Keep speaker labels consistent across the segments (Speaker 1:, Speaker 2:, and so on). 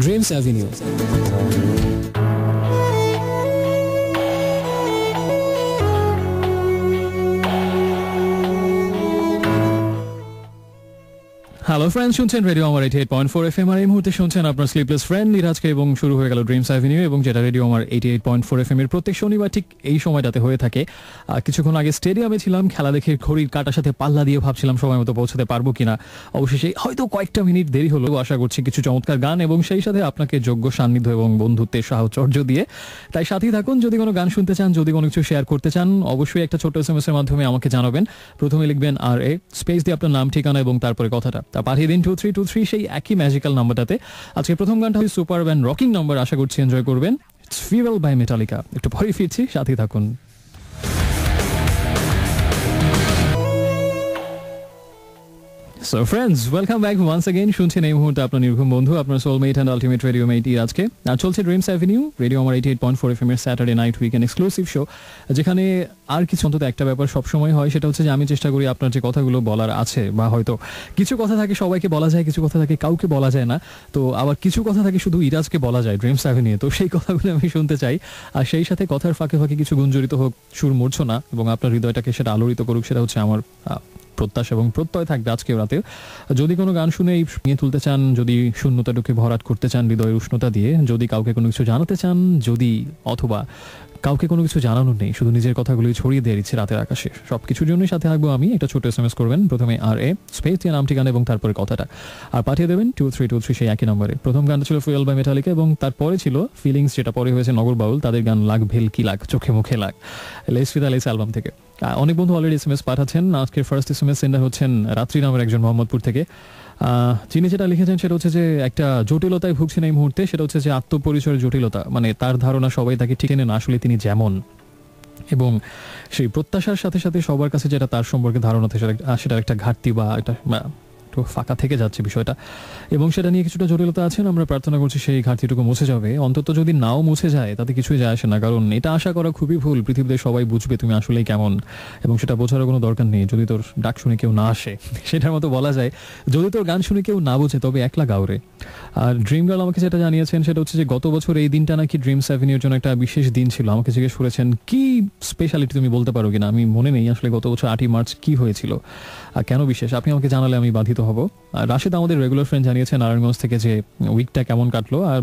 Speaker 1: Dreams Avenue. Hello friends, শুনছেন radio আমার 88.4 FM আর এই মুহূর্তে শুনছেন আপনার স্লিপলেস ফ্রেন্ড নিরাজকে এবং শুরু হয়ে গেল ড্রিমস অ্যাভিনিউ, এবং যেটা রেডিও আমার 88.4 FM এর প্রত্যেক শনিবার ঠিক এই সময়টাতে হয়ে থাকে। কিছুক্ষণ আগে স্টেডিয়ামে ছিলাম, খেলা দেখে ঘড়ির কাঁটার সাথে পাল্লা দিয়ে ভাবছিলাম সময় মতো পৌঁছাতে পারবো কিনা। অবশেষে হয়তো কয়েকটা মিনিট দেরি হলো। আশা করছি কিছু চমৎকার গান এবং সেই সাথে আপনাকে যোগ্য সান্নিধ্য এবং বন্ধুত্বের সাহচর্য দিয়ে। তাই সাথেই থাকুন। যদি কোনো গান শুনতে চান, যদি কোনো কিছু শেয়ার করতে চান, অবশ্যই একটা ছোট্ট SMS এর মাধ্যমে আমাকে জানাবেন। প্রথমে লিখবেন RA স্পেস দিয়ে আপনার নাম, ঠিকানা এবং তারপরে কথাটা, তা পাঠিয়ে দিন 2323 সেই একই ম্যাজিক্যাল নাম্বারটাতে। আজকে প্রথম গানটা হচ্ছে সুপার ব্যান্ড রকিং নাম্বার, আশা করছি এনজয় করবেন। It's fuel by Metallica. একটু পরে ফিরছি, সাথেই থাকুন। So friends, welcome back once again. শুনছেন এই মুহূর্তে আপনার নির্ঘুম বন্ধু, আপনার সোলমেট অ্যান্ড আলটিমেট রেডিও মেট আজকে আর চলছে ড্রিমস অ্যাভিনিউ, রেডিও আমার 88.4 FM এর Saturday night weekend exclusive show, যেখানে আর কিছু অন্তত একটা ব্যাপার সবসময় হয়, সেটা হচ্ছে যে আমি চেষ্টা করি আপনার যে কথাগুলো বলার আছে, বা হয়তো কিছু কথা থাকে সবাইকে বলা যায়, কিছু কথা থাকে কাউকে বলা যায় না, তো আবার কিছু কথা থাকে শুধু ইরাজকে বলা যায় ড্রিমস অ্যাভিনিউ, তো সেই কথাগুলো আমি শুনতে চাই। আর সেই সাথে কথার ফাঁকে ফাঁকে কিছু গুঞ্জরিত হোক সুর মূর্ছনা, এবং আপনার হৃদয়টাকে সেটা আলোড়িত করুক, সেটা হচ্ছে আমার প্রত্যাশা এবং প্রত্যয় থাকবে আজকেও রাতে। যদি কোনো গান শুনে নিয়ে তুলতে চান, যদি শূন্যতাটুকে ভরাট করতে চান হৃদয়ের উষ্ণতা দিয়ে, যদি কাউকে কোনো কিছু জানাতে চান, যদি অথবা কাউকে কোনো কিছু জানানোর নেই, শুধু নিজের কথাগুলি ছড়িয়ে দিয়ে দিচ্ছে রাতের আকাশে, সব কিছুর জন্যই সাথে থাকবো আমি। একটা ছোট SMS করবেন, প্রথমে RA স্পেস দিয়ে নাম, ঠিকানা এবং তারপরে কথাটা, আর পাঠিয়ে দেবেন 2323 সেই একই নম্বরে। প্রথম গানটা ছিল ফুয়েল বাই মেটালিকা এবং তারপরে ছিল ফিলিংস, যেটা পরে হয়েছে নগর বাউল, তাদের গান লাগ ভেল কি লাগ চোখে মুখে লাগ, লেস ফিদা লেস অ্যালবাম থেকে। অনেক বন্ধু অলরেডি SMS পাঠাচ্ছেন। আজকের ফার্স্ট SMS সেন্ডার হচ্ছেন রাত্রি নামের একজন মোহাম্মদপুর থেকে। যিনি যেটা লিখেছেন সেটা হচ্ছে যে একটা জটিলতায় ভুগছেন এই মুহূর্তে, সেটা হচ্ছে যে আত্মপরিচয়ের জটিলতা। মানে তার ধারণা সবাই তাকে ঠিক না, আসলে তিনি যেমন, এবং সেই প্রত্যাশার সাথে সাথে সবার কাছে যেটা তার সম্পর্কে ধারণা সেটার একটা ঘাটতি বা একটা ফাঁকা থেকে যাচ্ছে বিষয়টা, এবং সেটা নিয়ে কিছুটা জটিলতা আছেন। আমরা প্রার্থনা করছি সেই ঘাটতিটুকু মুছে যাবে, অন্তত যদি নাও মুছে যায় তাতে কিছুই যায় আসে না, কারণ এটা আশা করা খুবই ভুল পৃথিবীতে সবাই বুঝবে তুমি আসলেই কেমন, এবং সেটা বোঝারও কোনো দরকার নেই। যদি তোর ডাক শুনে কেউ না আসে, সেটার মতো বলা যায়, যদি তোর গান শুনে কেউ না বোঝে তবে একলা গাওরে। আর ড্রিম গার্ল আমাকে যেটা জানিয়েছেন সেটা হচ্ছে যে গত বছর এই দিনটা নাকি ড্রিমস অ্যাভিনিউর জন্য একটা বিশেষ দিন ছিল। আমাকে জিজ্ঞেস করেছেন কি স্পেশালিটি তুমি বলতে পারো কিনা। আমি মনে নেই আসলে গত বছর 8ই মার্চ কি হয়েছিল আর কেন বিশেষ, আপনি আমাকে জানালে আমি বাধিত হব। আর রাশেদ আমাদের রেগুলার ফ্রেন্ড জানিয়েছেন নারায়ণগঞ্জ থেকে যে উইকটা কেমন কাটলো, আর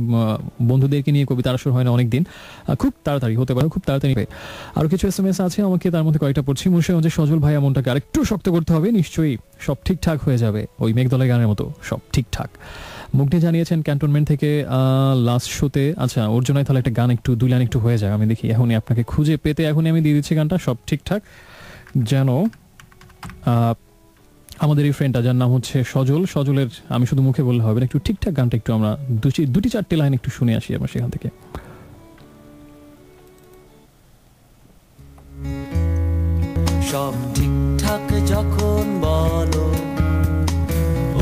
Speaker 1: বন্ধুদেরকে নিয়ে কবিতার আসর হয় না অনেকদিন, খুব তাড়াতাড়ি হতে পারে, খুব তাড়াতাড়ি। আরও কিছু SMS আছে আমাকে, তার মধ্যে কয়েকটা পড়ছি। মুর্শিদাবাদের সজল ভাই, মনটাকে আরেকটু শক্ত করতে হবে, নিশ্চয়ই সব ঠিকঠাক হয়ে যাবে, ওই মেঘদলের গানের মতো সব ঠিকঠাক। মুগ্ধে জানিয়েছেন ক্যান্টনমেন্ট থেকে লাস্ট শোতে, আচ্ছা ওর জন্য তাহলে একটা গান একটু 2 লাইন একটু হয়ে যায়, আমি দেখি এখনই আপনাকে খুঁজে পেতে, এখনই আমি দিয়ে দিচ্ছি গানটা, সব ঠিকঠাক। যেন আমাদের এই ফ্রেন্ডটা যার নাম হচ্ছে সজলের আমি শুধু মুখে বললে হবে না, একটু ঠিকঠাক গানটা একটু আমরা 2-4 লাইন একটু শুনে আসি আমরা সেখান থেকে।
Speaker 2: সব ঠিকঠাক যখন বলো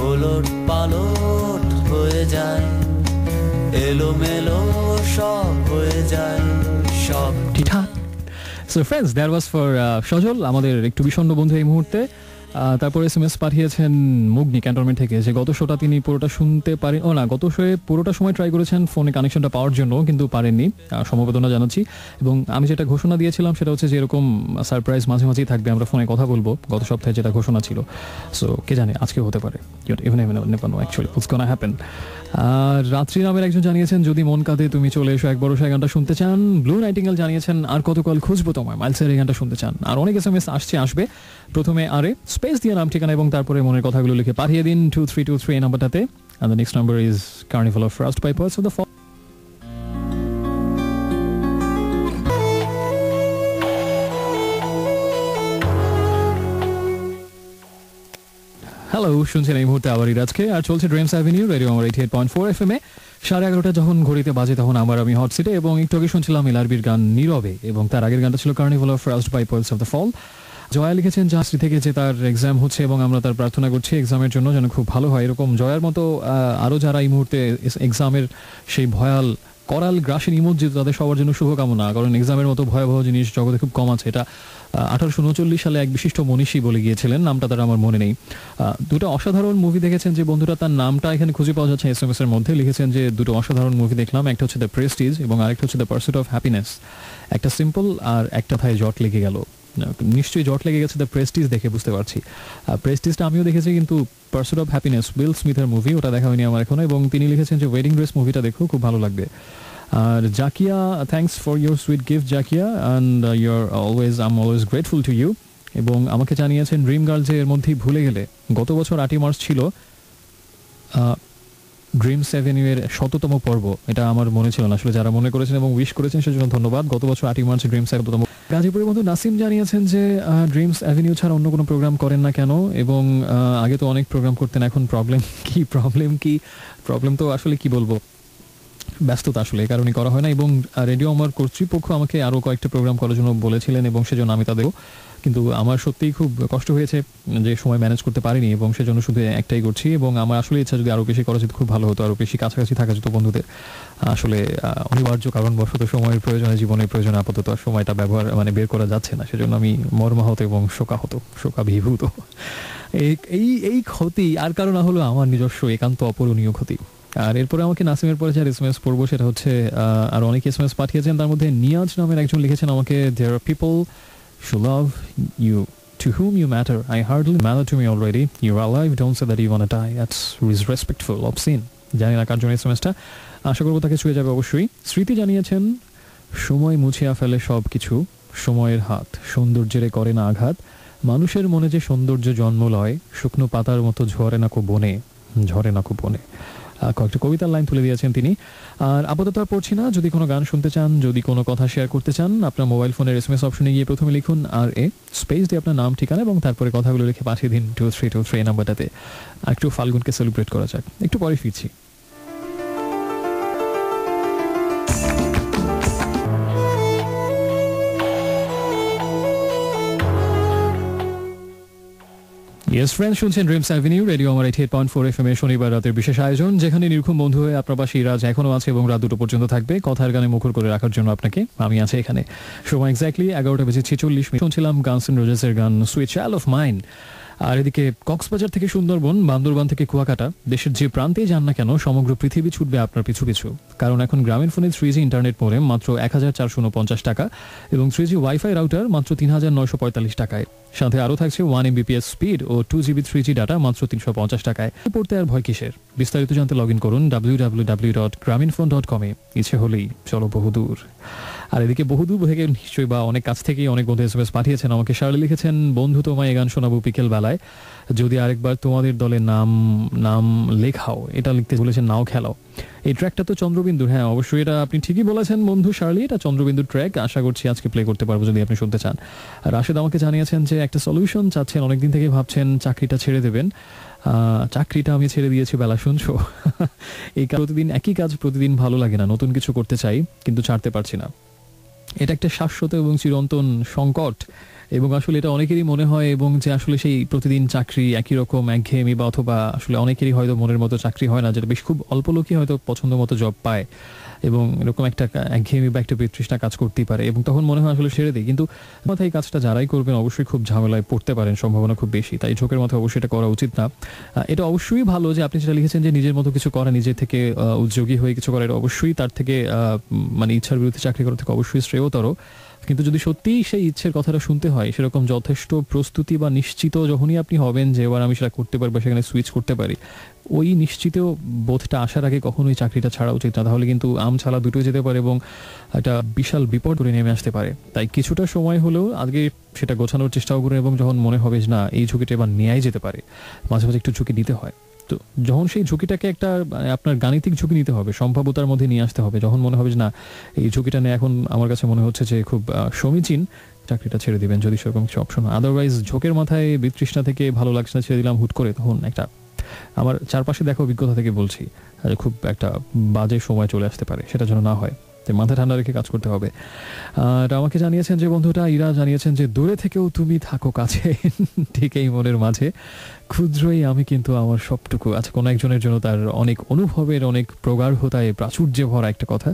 Speaker 2: ওলট পালট হয়ে যায়, এলোমেলো সব হয়ে যায়, সব
Speaker 1: ঠিকঠাক। So friends, that was for Sajal, আমাদের একটু বিষণ্ণ বন্ধু এই মুহূর্তে। তারপরে SMS পাঠিয়েছেন মুগ্নি ক্যান্টনমেন্ট থেকে, যে গত শোটা তিনি পুরোটা শুনতে পারেন, গত শোয়ে পুরোটা সময় ট্রাই করেছেন ফোনে কানেকশনটা পাওয়ার জন্য, কিন্তু পারেননি, সমবেদনা জানাচ্ছি। এবং আমি যেটা ঘোষণা দিয়েছিলাম সেটা হচ্ছে যে এরকম সারপ্রাইজ মাঝে মাঝেই থাকবে, আমরা ফোনে কথা বলবো, গত সপ্তাহে যেটা ঘোষণা ছিল। সো কে জানে আজকে হতে পারে, আর রাত্রি নামের একজন জানিয়েছেন যদি মন কাঁদে তুমি চলে এসো, এক বড়সায় গানটা শুনতে চান। ব্লু নাইটিঙ্গেল জানিয়েছেন আর কত কল খুঁজবো তোমায়, মাইলসের এই গানটা শুনতে চান। আর অনেক SMS আসবে, প্রথমে RA স্পেস দিয়ে নাম, ঠিকানা এবং তারপরে মনের কথাগুলো লিখে পাঠিয়ে দিন 2323 এই নাম্বারটাতে। And the next number is Carnival of Frost by Birds of the Fall. Hello, শুনছেন এই মুহূর্তে আবার ইরাজকে, আর চলছে ড্রিমস অ্যাভিনিউ, রেডিও আমার 88.4 FM এ। 11:30 যখন ঘড়িতে বাজে তখন আমি হট সিটে, এবং একটু আগে শুনছিলাম এলআরবির গান নীরবে, এবং তার আগের গানটা ছিল carnival of frost by pearls of the ফল। জয়া লিখেছেন জাহাজটি থেকে যে তার এক্সাম হচ্ছে, এবং আমরা তার প্রার্থনা করছি এক্সামের জন্য যেন খুব ভালো হয়। এরকম জয়ার মতো আরও যারা এই মুহূর্তে এক্সামের সেই ভয়াল করাল গ্রাসের ইমোজি, তাদের সবার জন্য শুভকামনা, কারণ এক্সামের মতো ভয়াবহ জিনিস জগতে খুব কম আছে। এটা 1839 সালে এক বিশিষ্ট মনীষী বলে গিয়েছিলেন, নামটা তার আমার মনে নেই। দুটো অসাধারণ মুভি দেখেছেন যে বন্ধুরা, তার নামটা এখানে খুঁজে পাওয়া যাচ্ছে SMS এর মধ্যে। লিখেছেন যে দুটো অসাধারণ মুভি দেখলাম, একটা হচ্ছে দ্য প্রেস্টিজ এবং আরেকটা হচ্ছে দ্য পার্সুট অফ হ্যাপিনেস। একটা সিম্পল আর একটা থায় জট লেগে গেল। নিশ্চয়ই জট লেগে গেছে দ্য প্রেস্টিজ দেখে, বুঝতে পারছি। প্রেস্টিজটা আমিও দেখেছি, কিন্তু পার্সুট অফ হ্যাপিনেস উইল স্মিথের মুভি, ওটা দেখা হয়নি আমার এখনো। এবং তিনি লিখেছেন যে ওয়েডিং ড্রেস মুভিটা দেখো, খুব ভালো লাগবে। আর Zakia, thanks for your sweet gift Zakia, and I am always grateful to you. এবং আমাকে জানিয়েছেন ড্রিম গার্ল যে এর মধ্যেই ভুলে গেলে গত বছর 8ই মার্চ ছিল ড্রিমস অ্যাভিনিউ এর 100তম পর্ব। এটা আমার মনে ছিল না আসলে, যারা মনে করেছেন এবং উইশ করেছেন সেজন্য ধন্যবাদ। গত বছর 8ই মার্চ ড্রিমস 100তম। গাজীপুরের বন্ধু নাসিম জানিয়েছেন যে ড্রিমস অ্যাভিনিউ ছাড়া অন্য কোনো প্রোগ্রাম করেন না কেন, এবং আগে তো অনেক প্রোগ্রাম করতেন, এখন প্রবলেম তো আসলে কি বলবো, ব্যস্ততা আসলে, এই কারণে করা হয় না। এবং রেডিও আমার কর্তৃপক্ষ আমাকে আরও কয়েকটা প্রোগ্রাম করার জন্য বলেছিলেন এবং সেজন্য আমি তাদেরও, কিন্তু আমার সত্যিই খুব কষ্ট হয়েছে যে সময় ম্যানেজ করতে পারিনি, এবং সেজন্য শুধু একটাই করছি। এবং আমার আসলে ইচ্ছা যদি আরও বেশি করা যেত খুব ভালো হতো, আরও বেশি কাছাকাছি থাকা যেত বন্ধুদের। আসলে অনিবার্য কারণবশত সময়ের প্রয়োজনে, জীবনের প্রয়োজনে আপাতত সময়টা বের করা যাচ্ছে না, সেজন্য আমি মর্মাহত এবং শোকাভিভূত। এই ক্ষতি আর কারণ না হলো আমার নিজস্ব একান্ত অপূরণীয় ক্ষতি। আর এরপরে আমাকে নাসিমের পরে যার SMS পড়বো সেটা হচ্ছে, আর অনেক SMS পাঠিয়েছেন, তার মধ্যে নিয়াজ নামের একজন লিখেছেন আমাকে, there are people who love you to whom you matter. I hardly matter to me already. You're alive, don't say that you want to die. That's disrespectful, obscene. জানি না কার জন্য এসএমএসটা, আশা করবো তাকে ছুঁয়ে যাবে অবশ্যই। স্মৃতি জানিয়েছেন সময় মুছিয়া ফেলে সব কিছু, সময়ের হাত সৌন্দর্যের করে না আঘাত, মানুষের মনে যে সৌন্দর্য জন্ম লয়, শুকনো পাতার মতো ঝরে না কো বনে। কয়েকটা কবিতার লাইন তুলে দিয়েছেন তিনি। আর আপাতত আর পড়ছি না, যদি কোনো গান শুনতে চান, যদি কোনো কথা শেয়ার করতে চান, আপনার মোবাইল ফোনের SMS অপশনে গিয়ে প্রথমে লিখুন RA স্পেস দিয়ে আপনার নাম, ঠিকানা এবং তারপরে কথাগুলো লিখে পাঠিয়ে দিন 2323 নাম্বারটাতে। আর একটু ফাল্গুনকে সেলিব্রেট করা যাক, একটু পরে ফিরছি। ইয়েস ফ্রেন্ডস, শুনছেন ড্রিমস অ্যাভিনিউ, রেডিও আমার 88.4 FM এর শনিবার রাতের বিশেষ আয়োজন, যেখানে নির্ঘুম বন্ধু হয়ে আপনার পাশে রাজ এখনো আছে এবং রাত 2টো পর্যন্ত থাকবে কথার গানে মুখর করে রাখার জন্য আপনাকে আমি আছি এখানে। সময় এক্স্যাক্টলি 11:46। শুনছিলাম গানস এন্ড রোজেসের গান সুইট চাইল্ড অফ মাইন। আর এদিকে কক্সবাজার থেকে সুন্দরবন, বান্দরবান থেকে কুয়াকাটা, দেশের যে প্রান্তেই যান না কেন সমগ্র পৃথিবী ছুটবে আপনার পিছু পিছু। কারণ এখন গ্রামীণ ফোনে 3G ইন্টারনেট মোডেম মাত্র 1449 টাকা এবং 3G ওয়াইফাই রাউটার মাত্র 3945 টাকায়। সাথে আরও থাকছে 1 Mbps স্পিড ও 2GB 3G ডাটা মাত্র 350 টাকায়। পড়তে আর ভয় কিসের? বিস্তারিত জানতে লগ ইন করুন www.graminphone.com এ। ইচ্ছে হলেই চলো বহুদূর। আর এদিকে বহুদূর থেকে নিশ্চয়ই বা অনেক কাছ থেকেই অনেক বন্ধু SMS পাঠিয়েছেন আমাকে। শার্লি লিখেছেন, বন্ধু তোমায় গান শোনাবো বিকেল বেলায়, যদি আরেকবার তোমাদের দলে নাম লেখাও। এটা লিখতে বলেছেন, নাও খেলাও। এই ট্র্যাকটা তো চন্দ্রবিন্দুর। হ্যাঁ অবশ্যই, এটা আপনি ঠিকই বলেছেন বন্ধু শার্লি, এটা চন্দ্রবিন্দুর ট্র্যাক। আশা করছি আজকে প্লে করতে পারবো যদি আপনি শুনতে চান। আর রাশেদ আমাকে জানিয়েছেন যে একটা সলিউশন চাচ্ছেন, অনেকদিন থেকে ভাবছেন চাকরিটা ছেড়ে দেবেন। চাকরিটা আমি ছেড়ে দিয়েছি বেলা, শুনছো? এই প্রতিদিন একই কাজ প্রতিদিন ভালো লাগে না, নতুন কিছু করতে চাই কিন্তু ছাড়তে পারছি না। এটা একটা শাশ্বত এবং চিরন্তন সংকট, এবং আসলে এটা অনেকেরই মনে হয়, এবং যে আসলে সেই প্রতিদিন চাকরি একই রকম একঘেয়েমি, বা অথবা আসলে অনেকেরই হয়তো মনের মতো চাকরি হয় না, যেটা বেশ খুব অল্প লোকই হয়তো পছন্দ মতো জব পায়, এবং এরকম একটা একঘেয়েমি বা একটা বিতৃষ্ণা কাজ করতেই পারে, এবং তখন মনে হয় আসলে ছেড়ে দিই। কিন্তু মাথায় এই কাজটা যারাই করবেন অবশ্যই খুব ঝামেলায় পড়তে পারেন, সম্ভাবনা খুব বেশি। তাই ঝোঁকের মাথায় অবশ্যই এটা করা উচিত না। এটা অবশ্যই ভালো যে আপনি যেটা লিখেছেন যে নিজের মতো কিছু করা, নিজের থেকে উদ্যোগী হয়ে কিছু করা, এটা অবশ্যই তার থেকে মানে ইচ্ছার বিরুদ্ধে চাকরি করা থেকে অবশ্যই শ্রেয়তর। কিন্তু যদি সত্যিই সেই ইচ্ছের কথাটা শুনতে হয়, সেরকম যথেষ্ট প্রস্তুতি বা নিশ্চিত যখনই আপনি হবেন যে এবার আমি সেটা করতে পারি বা সেখানে সুইচ করতে পারি, ওই নিশ্চিত বোধটা আসার আগে কখনোই চাকরিটা ছাড়া উচিত না। তাহলে কিন্তু আম ছালা দুটো যেতে পারে এবং একটা বিশাল বিপদ করে নেমে আসতে পারে। তাই কিছুটা সময় হলেও আগে সেটা গোছানোর চেষ্টাও করুন, এবং যখন মনে হবে যে না এই ঝুঁকিটা এবার নেওয়াই যেতে পারে, মাঝে মাঝে একটু ঝুঁকি নিতে হয়। তো যখন সেই ঝুঁকিটাকে একটা আপনার গাণিতিক ঝুঁকি নিতে হবে, সম্ভাব্যতার মধ্যে নিয়ে আসতে হবে, যখন মনে হবে যে না এই ঝুঁকিটা নিয়ে এখন আমার কাছে মনে হচ্ছে যে খুব সমীচীন, চাকরিটা ছেড়ে দিবেন যদি সেরকম কিছু অপশন। আদারওয়াইজ ঝোঁকের মাথায় বিতৃষ্ণা থেকে ভালো লাগছে না ছেড়ে দিলাম হুট করে, তখন একটা আমার চারপাশে দেখা অভিজ্ঞতা থেকে বলছি খুব একটা বাজে সময় চলে আসতে পারে, সেটা যেন না হয়। মাথা ঠান্ডা রেখে কাজ করতে হবে। আর আমাকে জানিয়েছেন যে বন্ধুটা ইরা জানিয়েছেন যে দূরে থেকেও তুমি থাকো কাছে, ঠিক এই মনের মাঝে ক্ষুদ্রই আমি কিন্তু আমার সবটুকু। আচ্ছা, কোনো একজনের জন্য তার অনেক অনুভবের অনেক প্রগাঢ়তায় প্রাচুর্যে ভরা একটা কথা।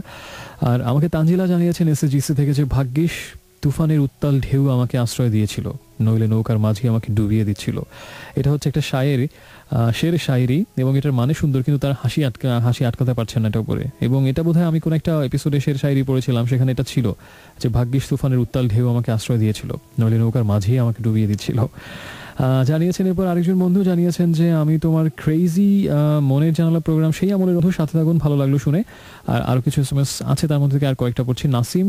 Speaker 1: আর আমাকে তানজিলা জানিয়েছেন SGC থেকে যে ভাগ্যিস তুফানের উত্তাল ঢেউ আমাকে আশ্রয় দিয়েছিল, নইলে নৌকার মাঝি আমাকে ডুবিয়ে দিচ্ছিল। এটা হচ্ছে একটা শের শায়েরি এবং এটার মানে সুন্দর, কিন্তু তার হাসি আটকাতে পারছেন না এটা উপরে। এবং এটা বোধহয় আমি কোনো একটা এপিসোডে শের শায়েরি পড়েছিলাম, সেখানে এটা ছিল যে ভাগ্যিস তুফানের উত্তাল ঢেউ আমাকে আশ্রয় দিয়েছিল, নইলে নৌকার মাঝি আমাকে ডুবিয়ে দিচ্ছিল। জানিয়েছেন এরপর আরেকজন বন্ধু জানিয়েছেন যে আমি তোমার ক্রেজি মনের জানালা প্রোগ্রাম সেই আমলের বন্ধু, সাথে থাকুন, ভালো লাগলো শুনে। আর আরও কিছু SMS আছে, তার মধ্যে থেকে আর কয়েকটা পড়ছি। নাসিম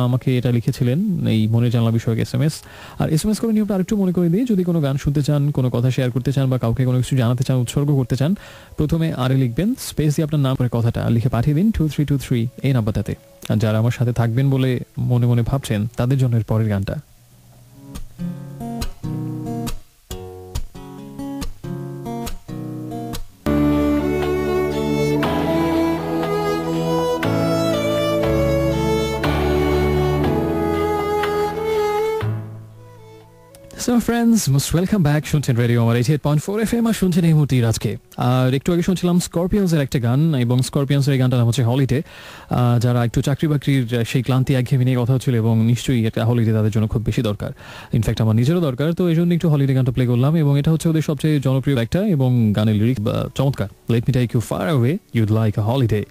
Speaker 1: আমাকে এটা লিখেছিলেন এই মনের জানালা বিষয়ক SMS। আর SMS করে নিয়মটা আরেকটু মনে করে দিই, যদি কোনো গান শুনতে চান, কোনো কথা শেয়ার করতে চান বা কাউকে কোনো কিছু জানাতে চান, উৎসর্গ করতে চান, প্রথমে আরে লিখবেন, স্পেস দিয়ে আপনার নাম করে কথাটা লিখে পাঠিয়ে দিন 2323 এই নাম্বারটাতে। আর যারা আমার সাথে থাকবেন বলে মনে মনে ভাবছেন, তাদের জন্য এর পরের গানটা। So friends, most welcome back. শুনছেন রেডিও আমার 88.4 FM আর শুনছেন এই মুহূর্তে আজকে। আর একটু আগে শুনছিলাম স্করপিয়ন্সের একটা গান, এবং স্করপিয়ন্সের এই গানটার নাম হচ্ছে হলিডে। যারা একটু চাকরি বাকরির সেই ক্লান্তি একঘেয়েমি নিয়ে কথা হচ্ছিল, এবং নিশ্চয়ই একটা হলিডে তাদের জন্য খুব বেশি দরকার, ইনফ্যাক্ট আমার নিজেরও দরকার, তো এই জন্য একটু হলিডে গানটা প্লে করলাম। এবং এটা হচ্ছে ওদের সবচেয়ে জনপ্রিয় একটা, এবং গানের লিরিক্স চমৎকার। Let me take you far away, you'd like a holiday.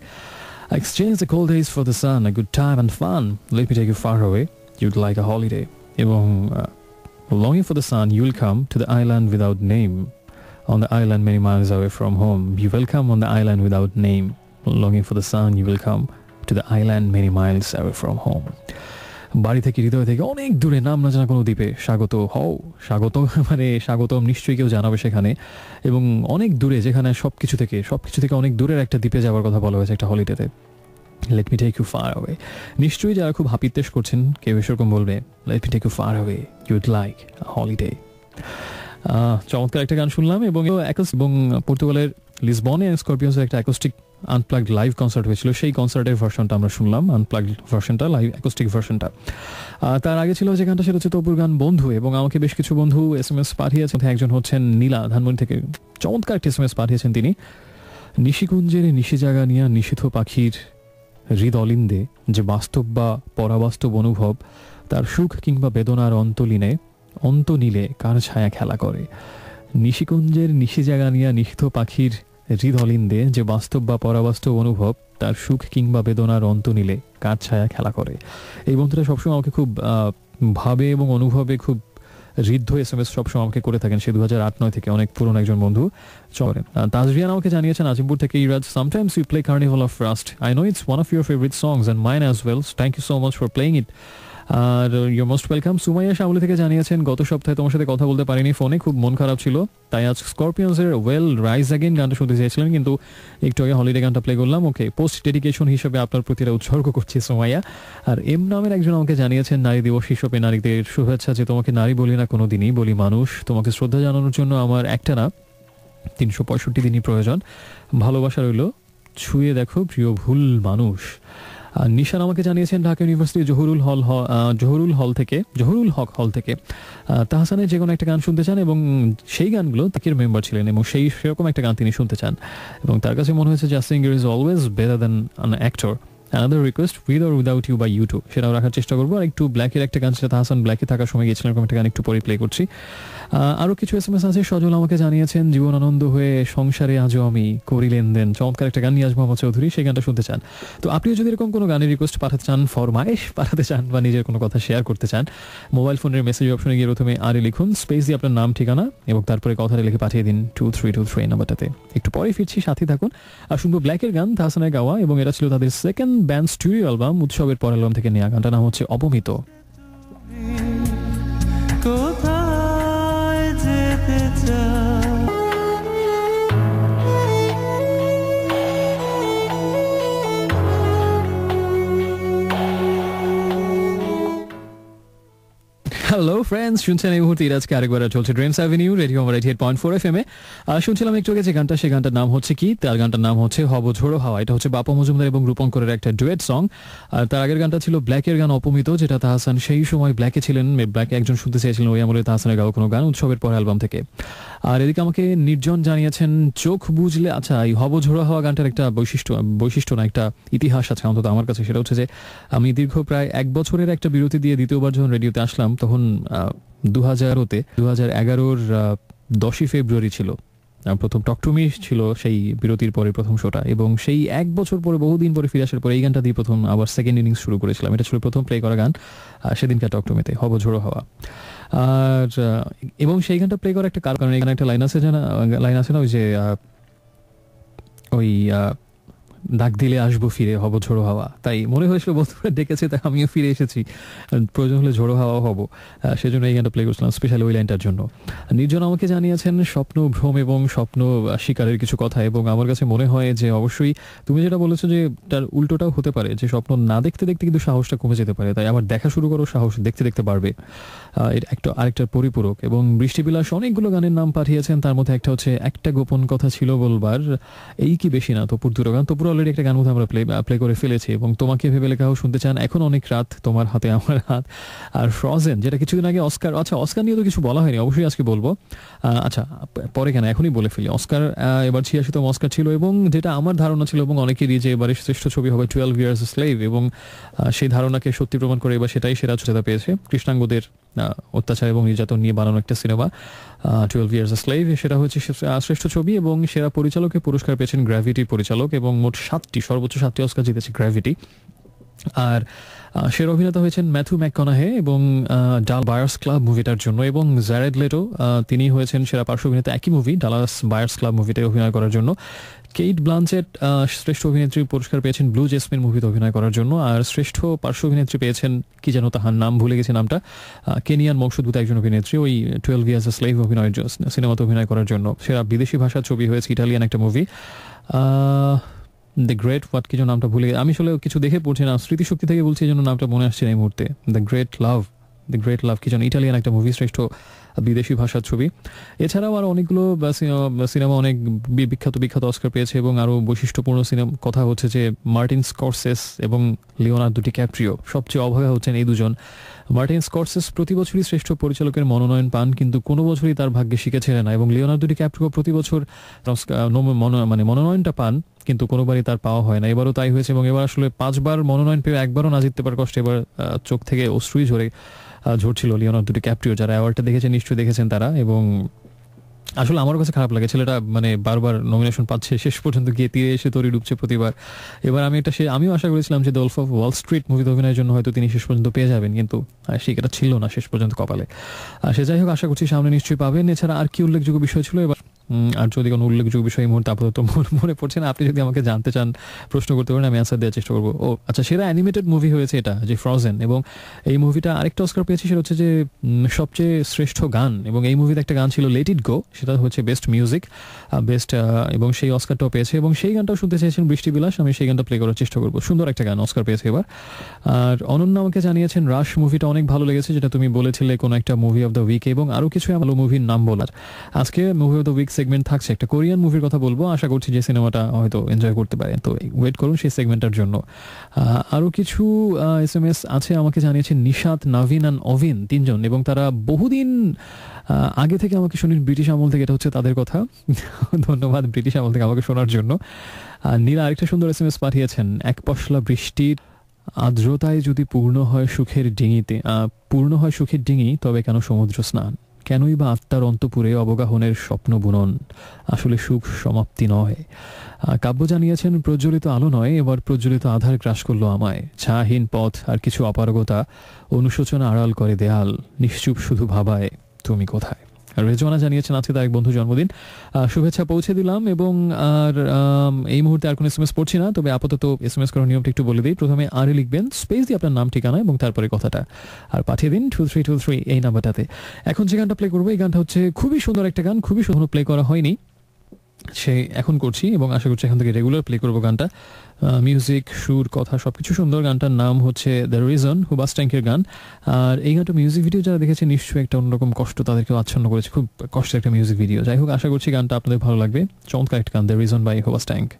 Speaker 1: Exchange the cold days for the sun, a good time and fun. Let me take you far away, you'd like a holiday. এবং longing for the sun, you will come to the island without name. On the island many miles away from home, you will come on the island without name. Longing for the sun, you will come to the island many miles away from home. বাড়ি থেকে, হৃদয় থেকে অনেক দূরে, নাম না জানা কোনো দ্বীপে স্বাগত হও। স্বাগত মানে স্বাগতম নিশ্চয়ই কেউ জানাবে সেখানে, এবং অনেক দূরে, যেখানে সবকিছু থেকে অনেক দূরের একটা দ্বীপে যাওয়ার কথা বলা হয়েছে একটা হলিডেতে। Let me take you far away. নিশ্চয়ই যারা খুব হাপিত্তেশ করছেন, কেউ এরকম বলবে, Let me take you far away, you'd like a holiday. চমৎকার একটা গান শুনলাম। এবং পর্তুগালের লিসবনে স্করপিয়ন্সের একটা অ্যাকোস্টিক আনপ্লাগড লাইভ কনসার্ট হয়েছিল, সেই কনসার্টের ভার্সনটা আমরা শুনলাম, আনপ্লাগড ভার্সনটা, লাইভ অ্যাকোস্টিক ভার্সনটা। তার আগে ছিল যে গানটা, সেটা হচ্ছে তপুর গান বন্ধু। এবং আমাকে বেশ কিছু বন্ধু SMS পাঠিয়েছেন, একজন হচ্ছেন নীলা ধানমন্ডি থেকে, চমৎকার একটা SMS পাঠিয়েছেন তিনি। নিশিকুঞ্জের নিশি জাগা নিয়া নিষিদ্ধ পাখির হৃদলিন্দে যে বাস্তব বা পরাবাস্তব অনুভব, তার সুখ কিংবা বেদনার অন্ত নিলে কার ছায়া খেলা করে। নিশিকুঞ্জের নিশি জাগা নিয়া নিষিদ্ধ পাখির হৃদলিন্দে যে বাস্তব বা পরাবাস্তব অনুভব, তার সুখ কিংবা বেদনার অন্ত নিলে কার ছায়া খেলা করে। এই বন্ধুটা সবসময় আমাকে খুব ভাবে এবং অনুভবে খুব ঋদ্ধ SMS সবসময় আমাকে করে থাকেন, সে 2008-9 থেকে, অনেক পুরনো একজন বন্ধু। চলেন, তাজরিয়ান আমাকে জানিয়েছেন আজিমপুর থেকে, Iraj, sometimes you play Carnival of Rust. I know it's one of your favorite songs and mine as well. Thank you so much for playing it. আর your most welcome. Sumaiya Shamli থেকে জানিয়েছেন, গত সপ্তাহে তোমার সাথে কথা বলতে পারিনি ফোনে, খুব মন খারাপ ছিল, তাই আজ স্করপিয়ন্সের ওয়েল রাইজ অ্যাগেন গানটা শুনতে চেয়েছিলেন, কিন্তু একটু আগে হলিডে গানটা প্লে করলাম। ওকে, পোস্ট ডেডিকেশন হিসেবে আপনার প্রতি উৎসর্গ করছি সুমাইয়া। আর এম নামের একজন আমাকে জানিয়েছেন, নারী দিবস হিসেবে নারীদের শুভেচ্ছা, যে তোমাকে নারী বলি না কোনো দিনই, বলি মানুষ। তোমাকে শ্রদ্ধা জানানোর জন্য আমার একটা না 365 দিনই প্রয়োজন। ভালোবাসা রইল, ছুঁয়ে দেখো প্রিয় ভুল মানুষ। নিশান আমাকে জানিয়েছেন ঢাকা ইউনিভার্সিটি জহুরুল হক হল থেকে তাহসানের যে কোনো একটা গান শুনতে চান, এবং সেই গানগুলো তাকের মেম্বার ছিলেন, এবং সেরকম একটা গান তিনি শুনতে চান, এবং তার কাছে মনে হয়েছে just singer is always better than an actor. Another request, with or without you by YouTube, সেটাও রাখার চেষ্টা করবো। আর একটু ব্ল্যাকের একটা গান, সেটা তাহসান ব্ল্যাকে থাকার সময় গিয়েছিলেন, এরকম একটা গান একটু পরে প্লে করছি। আরও কিছু SMS আছে। সজল আমাকে জানিয়েছেন, জীবন আনন্দ হয়ে সংসারে আজও আমি করি লেনদেন, চমৎকার একটা গান, নিয়াজ মোহাম্মদ চৌধুরী, সেই গানটা শুনতে চান। তো আপনিও যদি এরকম কোনো গানের রিকোয়েস্ট পাঠাতে চান, ফরমাইশ পাঠাতে চান, বা নিজের কোনো কথা শেয়ার করতে চান, মোবাইল ফোনের মেসেজ অপশনে গিয়ে প্রথমে আরে লিখুন, স্পেস দিয়ে আপনার নাম, ঠিকানা, এবং তারপরে কথাটা লিখে পাঠিয়ে দিন 2323 নাম্বারটাতে। একটু পরে ফিরছি, সাথে থাকুন। আর শুনবো ব্ল্যাকের গান, তাহসানের গাওয়া, এবং এটা ছিল তাদের সেকেন্ড ব্যান্ড স্টুডিও অ্যালবাম উৎসবের পর অ্যালবাম থেকে নেওয়া। গানটার নাম হচ্ছে অপমিত। হ্যালো ফ্রেন্ডস, শুনছেন এই মুহূর্তে আজকে আরেকবার চলছে ড্রিমস অ্যাভিনিউ রেডিও আমার 88.4 FM এ। শুনছিলাম একটু আগে যে গানটা, সেই গানটার নাম হচ্ছে কি, তার গানটার নাম হচ্ছে হব ঝোড়ো হাওয়া। এটা হচ্ছে বাপা মজুমদার এবং রূপঙ্করের একটা ডুয়েট সং। আর তার আগের গানটা ছিল ব্ল্যাকের গান অপমিত, যেটা তাহসান সেই সময় ব্ল্যাকে ছিলেন, ব্ল্যাকে একজন শুনতে চেয়েছিলেন ওই আমলে তাহসানের গাওয়া কোনো গান উৎসবের পর অ্যালবাম থেকে। আর এদিকে আমাকে নির্জন জানিয়েছেন চোখ বুঝলে, আচ্ছা এই হব ঝোড়ো হাওয়া গানটার একটা বৈশিষ্ট্য না, একটা ইতিহাস আছে অন্তত আমার কাছে। সেটা হচ্ছে যে আমি দীর্ঘ প্রায় 1 বছরের একটা বিরতি দিয়ে দ্বিতীয়বার যখন রেডিওতে আসলাম, তখন 2011-র 10ই ফেব্রুয়ারি ছিল প্রথম টকটুমি ছিল সেই বিরতির পরে প্রথম শোটা, এবং সেই 1 বছর পরে বহুদিন পরে ফিরে আসার পরে এই গানটা দিয়ে প্রথম আবার সেকেন্ড ইনিংস শুরু করেছিলাম। এটা ছিল প্রথম প্লে করা গান সেদিনকার টকটুমিতে, হব ঝোড়ো হাওয়া। আর এবং সেই গানটা প্লে করার একটা কারণ, এখানে একটা লাইন আছে না, ওই যে ওই ডাক দিলে আসবো ফিরে হব ঝোড়ো হাওয়া, তাই মনে হয়েছিল বন্ধুরা ডেকেছে তাই আমিও ফিরে এসেছি, প্রয়োজন হলে ঝোড়ো হাওয়া হব। সেজন্য এই গানটা প্লে করছিলাম স্পেশালি ওই লাইনটার জন্য। নির্জন আমাকে জানিয়েছেন স্বপ্ন ভ্রম এবং স্বপ্ন শিকারের কিছু কথা, এবং আমার কাছে মনে হয় যে অবশ্যই তুমি যেটা বলেছো যে তার উল্টোটাও হতে পারে, যে স্বপ্ন না দেখতে দেখতে কিন্তু সাহসটা কমে যেতে পারে, তাই আবার দেখা শুরু করো, সাহস দেখতে দেখতে বাড়বে। আরেকটার পরিপূরক। এবং বৃষ্টিবিলাস অনেকগুলো গানের নাম পাঠিয়েছেন, তার মধ্যে একটা হচ্ছে একটা গোপন কথা ছিল বলবার, এই কি বেশি না, তপুর দুটো গান। তপুর অলরেডি একটা গান মধ্যে আমরা প্লে করে ফেলেছি, এবং তোমাকে ভেবে লেখাও শুনতে চান, এখন অনেক রাত, তোমার হাতে আমার হাত, আর ফ্রোজেন যেটা কিছুদিন আগে অস্কার, আচ্ছা অস্কার নিয়ে তো কিছু বলা হয়নি, অবশ্যই আজকে বলবো। আচ্ছা পরে কেন, এখনই বলে ফেলি। অস্কার এবার 86তম অস্কার ছিল, এবং যেটা আমার ধারণা ছিল এবং অনেকেরই, যে এবারে শ্রেষ্ঠ ছবি হবে 12 Years a Slave, এবং সেই ধারণাকে সত্যি প্রমাণ করে এবার সেটাই সেরা শ্রেতা পেয়েছে। কৃষ্ণাঙ্গদের অত্যাচার এবং নির্যাতন নিয়ে বানানো একটা সিনেমা 12 Years a Slave, সেটা হচ্ছে শ্রেষ্ঠ ছবি, এবং সেরা পরিচালকের পুরস্কার পেয়েছেন গ্র্যাভিটির পরিচালক, এবং মোট সর্বোচ্চ 7টি অস্কার জিতেছে গ্র্যাভিটি। আর সেরা অভিনেতা হয়েছেন ম্যাথু ম্যাককনাহে এবং ডাল বায়ার্স ক্লাব মুভিটার জন্য, এবং জ্যারেড লেটো তিনি হয়েছেন সেরা পার্শ্ব অভিনেতা একই মুভি ডালাস বায়ার্স ক্লাব মুভিতে অভিনয় করার জন্য। কেইট ব্লানচেট শ্রেষ্ঠ অভিনেত্রীর পুরস্কার পেয়েছেন ব্লু জেসমিন মুভিতে অভিনয় করার জন্য। আর শ্রেষ্ঠ পার্শ্ব অভিনেত্রী পেয়েছেন, কি যেন তাহার নাম ভুলে গেছে নামটা, কেনিয়ান বংশোদ্ভূত একজন অভিনেত্রী, ওই 12 Years a Slave সিনেমাতে অভিনয় করার জন্য। সেরা বিদেশি ভাষার ছবি হয়েছে ইটালিয়ান একটা মুভি, দ্য গ্রেট হোয়াট, কিছু নামটা ভুলে, আমি আসলে কিছু দেখে পড়ছি না, স্মৃতিশক্তি থেকে বলছি, এই জন্য নামটা মনে আসছে না এই মুহূর্তে। দ্য গ্রেট লাভ কি যেন ইটালিয়ান একটা মুভি, শ্রেষ্ঠ বিদেশি ভাষার ছবি। এছাড়াও আরও অনেকগুলো সিনেমা অনেক বিখ্যাত অস্কার পেয়েছে, এবং আরও বৈশিষ্ট্যপূর্ণ কথা হচ্ছে যে মার্টিন স্করসেস এবং লিওনার্দো ডিক্যাপ্রিও সবচেয়ে অভাগা হচ্ছেন এই দুজন। মার্টিন স্করসেস প্রতি বছরই শ্রেষ্ঠ পরিচালকের মনোনয়ন পান, কিন্তু কোনো বছরই তার ভাগ্যে শিখেছিলেন না, এবং লিওনার্দো ডিক্যাপ্রিও প্রতি বছর মনোনয়নটা পান, কিন্তু কোনোবারই তার পাওয়া হয় না। এবারও তাই হয়েছে, এবং এবার আসলে 5বার মনোনয়ন পেয়ে একবারও না জিততে পারার কষ্টে এবার চোখ থেকে অশ্রুই ঝরছিল লিওনার্দো ডিক্যাপ্রিও। যারা অ্যাওয়ার্ডটা দেখেছেন নিশ্চয়ই দেখেছেন তারা, এবং আসলে আমার কাছে খারাপ লাগে, ছেলেটা মানে বারবার নমিনেশন পাচ্ছে, শেষ পর্যন্ত গিয়ে তীরে এসে তরি ডুবছে প্রতিবার। এবার আমিও আশা করেছিলাম যে the wolf of Wall Street মুভিতে অভিনয়ের জন্য হয়তো তিনি শেষ পর্যন্ত পেয়ে যাবেন, কিন্তু সেটা ছিল না শেষ পর্যন্ত কপালে। সে যাই হোক, আশা করছি সামনে নিশ্চয়ই পাবেন। এছাড়া আর কি উল্লেখযোগ্য বিষয় ছিল এবার, আর যদি কোনো উল্লেখযোগ্য বিষয় এই মুহূর্তে আপাতত মনে পড়ছে না, আপনি যদি আমাকে জানতে চান প্রশ্ন করতে পারেন, আমি অ্যান্সার দেওয়ার চেষ্টা করবো। ও আচ্ছা, সেরা অ্যানিমেটেড মুভি হয়েছে এটা, যে ফ্রোজেন, এবং এই মুভিটা আরেকটা অস্কার পেয়েছে, সেটা হচ্ছে যে সবচেয়ে শ্রেষ্ঠ গান, এবং এই মুভিতে একটা গান ছিল লেট ইট গো, সেটা হচ্ছে বেস্ট মিউজিক এবং সেই অস্কারটাও পেয়েছে, এবং সেই গানটাও শুনতে চেয়েছেন বৃষ্টিবিলাস, আমি সেই গানটা প্লে করার চেষ্টা করবো। সুন্দর একটা গান, অস্কার পেয়েছে এবার। আর অনন্য আমাকে জানিয়েছেন রাশ মুভিটা অনেক ভালো লেগেছে, যেটা তুমি বলেছিলে কোনো একটা মুভি অফ দ্য উইক, এবং আরও কিছু ভালো মুভির নাম বলার। আজকে movie of the week segment থাকছে, একটা কোরিয়ান মুভির কথা বলবো, আশা করছি যে সিনেমাটা হয়তো এনজয় করতে পারেন, তো ওয়েট করুন সেই সেগমেন্টের জন্য। আরও কিছু SMS আছে, আমাকে জানিয়েছেন নিশাত, নাভিন আর অভিন, 3 জন, এবং তারা বহুদিন আগে থেকে আমাকে শুনেন, ব্রিটিশ আমল থেকে, এটা হচ্ছে তাদের কথা। ধন্যবাদ ব্রিটিশ আমল থেকে আমাকে শোনার জন্য। নীলা আরেকটা সুন্দর SMS পাঠিয়েছেন, এক পশলা বৃষ্টির আর্দ্রতায় যদি পূর্ণ হয় সুখের ডিঙি, তবে কেন সমুদ্র স্নান, কেনই বা আত্মার অন্তপুরে অবগাহনের স্বপ্ন বুনন, আসলে সুখ সমাপ্তি নয়। কাব্য জানিয়েছেন প্রজ্বলিত আলো নয়, এবার প্রজ্বলিত আধার গ্রাস করলো আমায়, ছাহীন পথ আর কিছু অপারগতা, অনুশোচনা আড়াল করে দেয়াল, নিশ্চুপ শুধু ভাবায় তুমি কোথায়। রেজওয়ানা জানিয়েছেন আজকে তার এক বন্ধু জন্মদিন, শুভেচ্ছা পৌঁছে দিলাম। এবং আর এই মুহূর্তে আর কোনো SMS পড়ছি না, তবে আপাতত SMS করার নিয়মটা একটু বলে দিই। প্রথমে আরে লিখবেন, স্পেস দিয়ে আপনার নাম, ঠিকানা এবং তারপরে কথাটা, আর পাঠিয়ে দিন 2323 এই নাম্বারটাতে। এখন যে গানটা প্লে করবো, এই গানটা হচ্ছে খুবই সুন্দর একটা গান, খুবই সুন্দর প্লে করা হয়নি, সে এখন করছি এবং আশা করছি এখান থেকে রেগুলার প্লে করবো গানটা। মিউজিক, সুর, কথা সবকিছু সুন্দর। গানটার নাম হচ্ছে দ্য রিজন, হুবাস ট্যাঙ্কের গান। আর এই গানটা মিউজিক ভিডিও যারা দেখেছে নিশ্চয়ই একটা অন্যরকম কষ্ট তাদেরকেও আচ্ছন্ন করেছে, খুব কষ্টের একটা মিউজিক ভিডিও। যাই হোক, আশা করছি গানটা আপনাদের ভালো লাগবে। চমৎকার একটা গান, the reason by Hoobastank.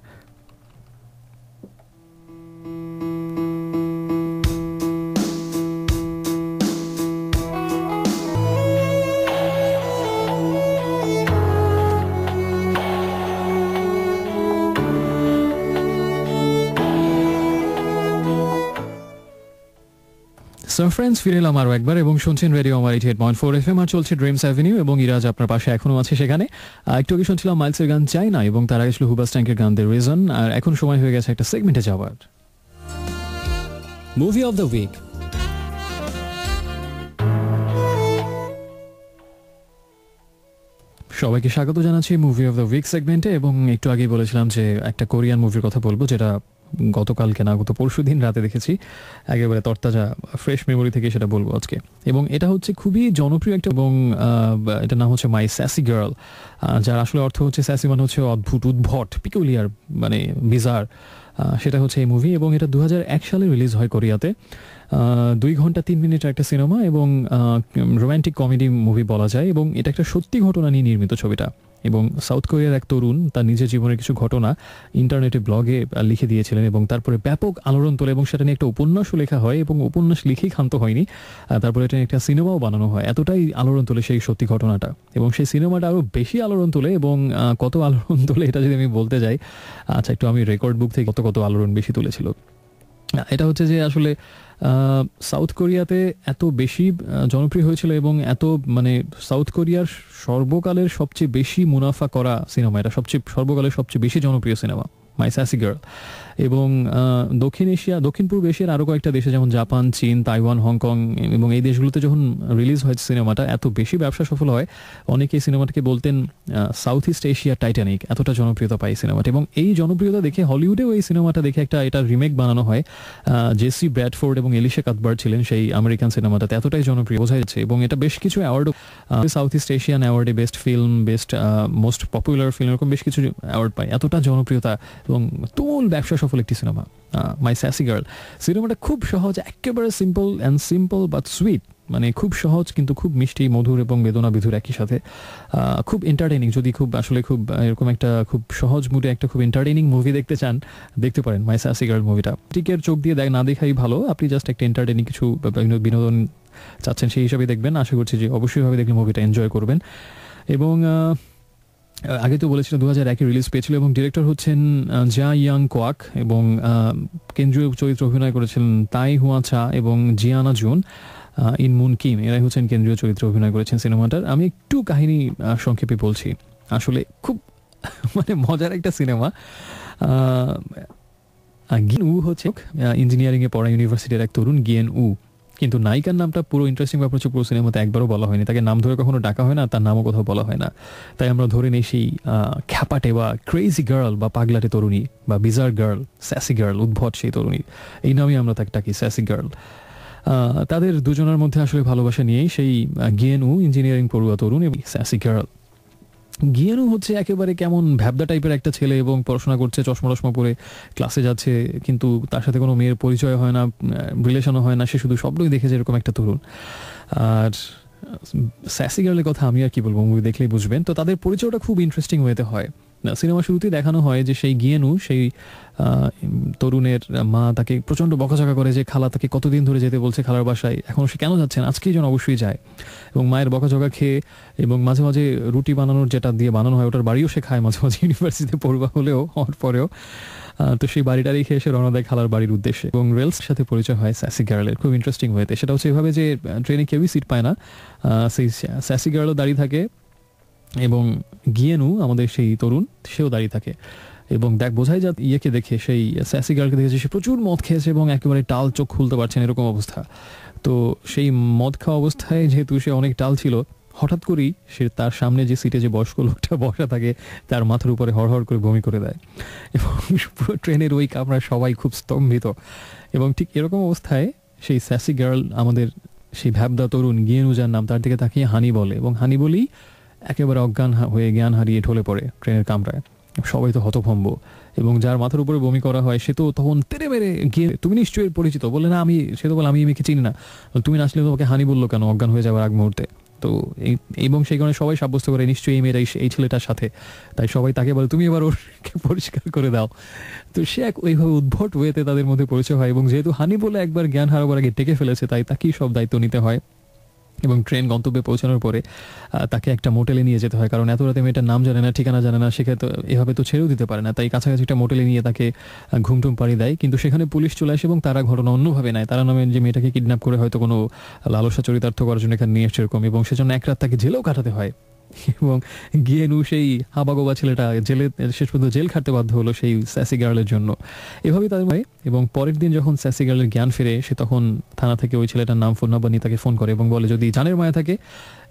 Speaker 1: So friends, ফিরে এলাম আরও একবার এবং শুনছেন রেডিও আমার 88.4 FM, আর চলছে ড্রিমস অ্যাভিনিউ এবং ইরাজ আপনার পাশে এখনো আছে সেখানে। একটু আগে শুনছিলাম মাইলসের গান চাই না এবং তার আগে ছিল হুবাস ট্যাঙ্কের গান দ্য রিজন। আর এখন সময় হয়ে গেছে একটা সেগমেন্টে যাওয়ার, মুভি অফ দ্য উইক। সবাইকে স্বাগত জানাচ্ছি মুভি অফ দ্য উইক সেগমেন্টে। এবং একটু আগেই বলেছিলাম যে একটা কোরিয়ান মুভির কথা বলবো, যেটা গতকালকে না গত পরশু দিন রাতে দেখেছি, একেবারে তরতাজা ফ্রেশ মেমোরি থেকে সেটা বলবো আজকে। এবং এটা হচ্ছে খুবই জনপ্রিয় একটা, এবং এটার নাম হচ্ছে মাই স্যাসি গার্ল, যার আসলে অর্থ হচ্ছে স্যাসি মানে হচ্ছে অদ্ভুত, উদ্ভট, পিকুলিয়ার, মানে বিজার। সেটা হচ্ছে এই মুভি এবং এটা 2001 সালে রিলিজ হয় কোরিয়াতে। 2 ঘন্টা 3 মিনিটের একটা সিনেমা এবং রোম্যান্টিক কমেডি মুভি বলা যায়। এবং এটা একটা সত্যি ঘটনা নিয়ে নির্মিত ছবিটা। এবং সাউথ কোরিয়ার এক তরুণ তার নিজের জীবনের কিছু ঘটনা ইন্টারনেটে ব্লগে লিখে দিয়েছিলেন এবং তারপরে ব্যাপক আলোড়ন তোলে এবং সেটা নিয়ে একটা উপন্যাসও লেখা হয় এবং উপন্যাস লিখেই ক্ষান্ত হয়নি, তারপরে এটা নিয়ে একটা সিনেমাও বানানো হয়। এতটাই আলোড়ন তোলে সেই সত্যি ঘটনাটা, এবং সেই সিনেমাটা আরও বেশি আলোড়ন তোলে। এবং কত আলোড়ন তোলে এটা যদি আমি বলতে যাই, আচ্ছা একটু আমি রেকর্ড বুক থেকে কত আলোড়ন বেশি তুলেছিল। এটা হচ্ছে যে আসলে সাউথ কোরিয়াতে এত বেশি জনপ্রিয় হয়েছিল এবং এত, মানে সাউথ কোরিয়ার সর্বকালের সবচেয়ে বেশি মুনাফা করা সিনেমা, এটা সর্বকালের সবচেয়ে বেশি জনপ্রিয় সিনেমা মাই স্যাসি গার্ল। এবং দক্ষিণ পূর্ব এশিয়ার আরও কয়েকটা দেশে যেমন জাপান, চীন, তাইওয়ান, হংকং এবং এই দেশগুলোতে যখন রিলিজ হয় সিনেমাটা, এত বেশি ব্যবসা সফল হয়, অনেকে এই সিনেমাটাকে বলতেন সাউথ ইস্ট এশিয়ার টাইটানিক। এতটা জনপ্রিয়তা পায় এই সিনেমাটা। এবং এই জনপ্রিয়তা দেখে হলিউডেও এই সিনেমাটা দেখে এটা রিমেক বানানো হয়। জেসি ব্র্যাডফোর্ড এবং এলিশা কাথবার ছিলেন সেই আমেরিকান সিনেমাটাতে। এতটাই জনপ্রিয় বোঝা যাচ্ছে। এবং এটা বেশ কিছু অ্যাওয়ার্ডও, সাউথ ইস্ট এশিয়ান অ্যাওয়ার্ডে best film, best most popular film, এরকম বেশ কিছু অ্যাওয়ার্ড পায়। এতটা জনপ্রিয়তা এবং তুমুল ব্যবসা সফল একটি সিনেমা মাই স্যাসি গার্ল। সিনেমাটা খুব সহজ, একেবারে সিম্পল বাট সুইট, মানে খুব সহজ কিন্তু খুব মিষ্টি, মধুর এবং বেদনা বিধুর একই সাথে। খুব এন্টারটেইনিং, যদি খুব আসলে খুব এরকম একটা খুব সহজ মুডে একটা খুব এন্টারটেইনিং মুভি দেখতে চান, দেখতে পারেন মাই স্যাসি গার্ল মুভিটা। টিকের চোখ দিয়ে না দেখাই ভালো, আপনি জাস্ট একটা এন্টারটেইনিং কিছু বিনোদন চাচ্ছেন সেই হিসাবে দেখবেন। আশা করছি যে অবশ্যই ভাবে দেখলে মুভিটা এনজয় করবেন। এবং আগে তো বলেছিল 2001-এ রিলিজ পেয়েছিল এবং ডিরেক্টর হচ্ছেন জা ইয়াং কোয়াক এবং কেন্দ্রীয় চরিত্রে অভিনয় করেছিলেন তাই হুয়া চা এবং জিয়ানা জুন, ইন মুন কিম, এরাই হচ্ছেন কেন্দ্রীয় চরিত্রে অভিনয় করেছেন সিনেমাটার। আমি একটু কাহিনী সংক্ষেপে বলছি। আসলে খুব মানে মজার একটা সিনেমা। গিয়েন উ হচ্ছে ইঞ্জিনিয়ারিংয়ে পড়া ইউনিভার্সিটির এক তরুণ, গিয়েন উ। কিন্তু নায়িকার নামটা পুরো ইন্টারেস্টিং ব্যাপার হচ্ছে পুরো সিনেমাতে একবারও বলা হয়নি, তাকে নাম ধরে কখনো ডাকা হয় না, তার নামও কোথাও বলা হয় না। তাই আমরা ধরে নিই সেই খ্যাপাটে বা ক্রেজি গার্ল বা পাগলাটে তরুণী বা বিজার গার্ল, স্যাসি গার্ল, উদ্ভট সেই তরুণী, এই নামেই আমরা তাকে ডাকি, স্যাসি গার্ল। তাদের দুজনের মধ্যে আসলে ভালোবাসা নিয়েই সেই গিয়েন উ ইঞ্জিনিয়ারিং পড়ুয়া তরুণ এবং স্যাসি গার্ল। গিয়েনু হচ্ছে একেবারে কেমন ভ্যাবদা টাইপের একটা ছেলে এবং পড়াশোনা করছে, চশমা টশমা পরে ক্লাসে যাচ্ছে, কিন্তু তার সাথে কোনো মেয়ের পরিচয় হয় না, রিলেশনও হয় না, সে শুধু স্বপ্নই দেখেছে এরকম একটা তরুণ। আর স্যাসি গার্লের কথা আমি আর কি বলবো, মুভি দেখলেই বুঝবেন। তো তাদের পরিচয়টা খুব ইন্টারেস্টিং ওয়েতে হয়। সিনেমা শুরুতেই দেখানো হয় যে সেই গিয়েনু, সেই তরুণের মা তাকে প্রচণ্ড বকাঝকা করে যে খালা তাকে কতদিন ধরে যেতে বলছে খালার বাসায়, এখনও সে কেন যাচ্ছেন, আজকেই যেন অবশ্যই যায়। এবং মায়ের বকাঝকা খেয়ে এবং মাঝে মাঝে রুটি বানানোর যেটা দিয়ে বানানো হয় ওটার বাড়িও সে খায় মাঝে মাঝে, ইউনিভার্সিটিতে পড়ুয়া হলেও হওয়ার পরেও। তো সেই বাড়িটা রেখে এসে রওনা দেয় খালার বাড়ির উদ্দেশ্যে। এবং রেলস সাথে পরিচয় হয় স্যাসি গার্লের খুব ইন্টারেস্টিং ওয়েতে। সেটা হচ্ছে এভাবে যে ট্রেনে কেউই সিট পায় না, সেই স্যাসি গার্লও দাঁড়িয়ে থাকে এবং গিয়েনু আমাদের সেই তরুণ সেও দাঁড়িয়ে থাকে। এবং বোঝাই যা ইয়েকে দেখে, সেই স্যাসি গার্লকে দেখেছে সে প্রচুর মদ খেয়েছে এবং একেবারে টাল, চোখ খুলতে পারছে না এরকম অবস্থা। তো সেই মদ খাওয়া অবস্থায় যেহেতু সে অনেক টাল ছিল, হঠাৎ করেই সে তার সামনে যে সিটে যে বয়স্ক লোকটা বসা থাকে তার মাথার উপরে হড়হড় করে বমি করে দেয় এবং পুরো ট্রেনের ওই কামরা সবাই খুব স্তম্ভিত। এবং ঠিক এরকম অবস্থায় সেই স্যাসি গার্ল আমাদের সেই ভ্যাবদা তরুণ গিয়েনু যার নাম, তার দিকে তাকিয়ে হানি বলে এবং হানি বলেই একেবারে অজ্ঞান হয়ে জ্ঞান হারিয়ে ঢলে পড়ে ট্রেনের কামরায়। সবাই তো হতভম্ব, এবং যার মাথার উপরে বমি করা হয় সে তো তখন তেড়ে মেরে গিয়ে, তুমি নিশ্চয়ই পরিচিত, বলে না আমি, সে তো বলে আমি একে চিনি না, তুমি নাচলে তোমাকে হানি বললো কেন অজ্ঞান হয়ে যাওয়ার আগ মুহূর্তে। তো এবং সেই কারণে সবাই সাব্যস্ত করে নিশ্চয়ই এই মেয়েটা এই ছেলেটার সাথে, তাই সবাই তাকে বলে তুমি এবার ওরকে পরিষ্কার করে দাও। তো সে এক ওইভাবে উদ্ভট ওয়েতে তাদের মধ্যে পরিচয় হয়, এবং যেহেতু হানি বলে একবার জ্ঞান হারাবার আগে ডেকে ফেলেছে তাই তাকেই সব দায়িত্ব নিতে হয়। এবং ট্রেন গন্তব্যে পৌঁছানোর পরে তাকে একটা মোটেলে নিয়ে যেতে হয়, কারণ এত রাতে মেয়েটার নাম জানে না, ঠিকানা জানে না, সেখানে তো এভাবে তো ছেড়েও দিতে পারে না, তাই কাছাকাছি একটা মোটেলে নিয়ে তাকে ঘুমটুম পাড়ি দেয়। কিন্তু সেখানে পুলিশ চলে আসে এবং তারা ঘটনা অন্যভাবে নেয়, তারা নামে যে মেয়েটাকে কিডন্যাপ করে হয়তো কোনো লালসা চরিতার্থ করার জন্য এখানে নিয়ে এসছে এরকম, এবং সেজন্য এক রাত তাকে জেলেও কাটাতে হয়। এবং গিয়েনু সেই হাবাগোবা ছেলেটা শেষ পর্যন্ত জেল খাটতে বাধ্য হলো সেই স্যাসি গার্লের জন্য। এভাবেই তাদের হয়। এবং পরের দিন যখন স্যাসি গার্লের জ্ঞান ফিরে, সে তখন থানা থেকে ওই ছেলেটার নাম ফোন নাম্বার নিয়ে তাকে ফোন করে এবং বলে যদি জানের মায়া থাকে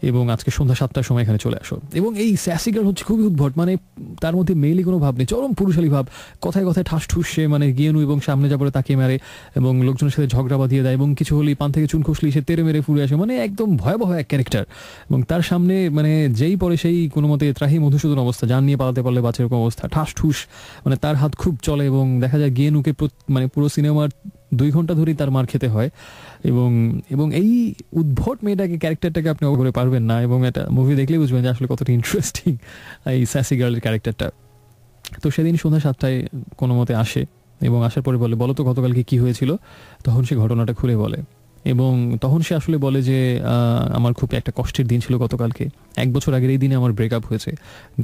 Speaker 1: এবং আজকে সন্ধ্যা 7টার সময় এখানে চলে আসো। এবং এই স্যাসি গার্ল হচ্ছে খুবই উদ্ভট, মানে তার মধ্যে মেইলি কোনো ভাব নেই, চরম পুরুষালী ভাব, কথায় কথায় ঠাস ঠুস সে মানে গিয়েনু এবং সামনে যা পরে তাকে মারে এবং লোকজনের সাথে ঝগড়া বাঁধিয়ে দেয়, এবং কিছু হলেই পান থেকে চুন খসলি সে তেড়ে মেরে ফুরে আসে, মানে একদম ভয়াবহ এক ক্যারেক্টার। এবং তার সামনে মানে যেই পরে সেই কোনো মতে ত্রাহি মধুসূদন অবস্থা, যান নিয়ে পালাতে পারলে বাঁচে এরকম অবস্থা, ঠাস ঠুস, মানে তার হাত খুব চলে। এবং দেখা যায় গিয়েনুকে মানে পুরো সিনেমার 2 ঘন্টা ধরেই তার মার খেতে হয়। এবং এবং এই উদ্ভট মেয়েটাকে, ক্যারেক্টারটাকে আপনি করে পারবেন না, এবং একটা মুভি দেখলেই বুঝবেন যে আসলে কতটা ইন্টারেস্টিং এই স্যাসি গার্লের ক্যারেক্টারটা। তো সেদিন সন্ধ্যা 7টায় কোনো মতে আসে এবং আসার পরে বলো তো গতকালকে কি হয়েছিল। তখন সে ঘটনাটা খুলে বলে, এবং তখন সে আসলে বলে যে আমার খুব একটা কষ্টের দিন ছিল গতকালকে, 1 বছর আগের এই দিনে আমার ব্রেকআপ হয়েছে,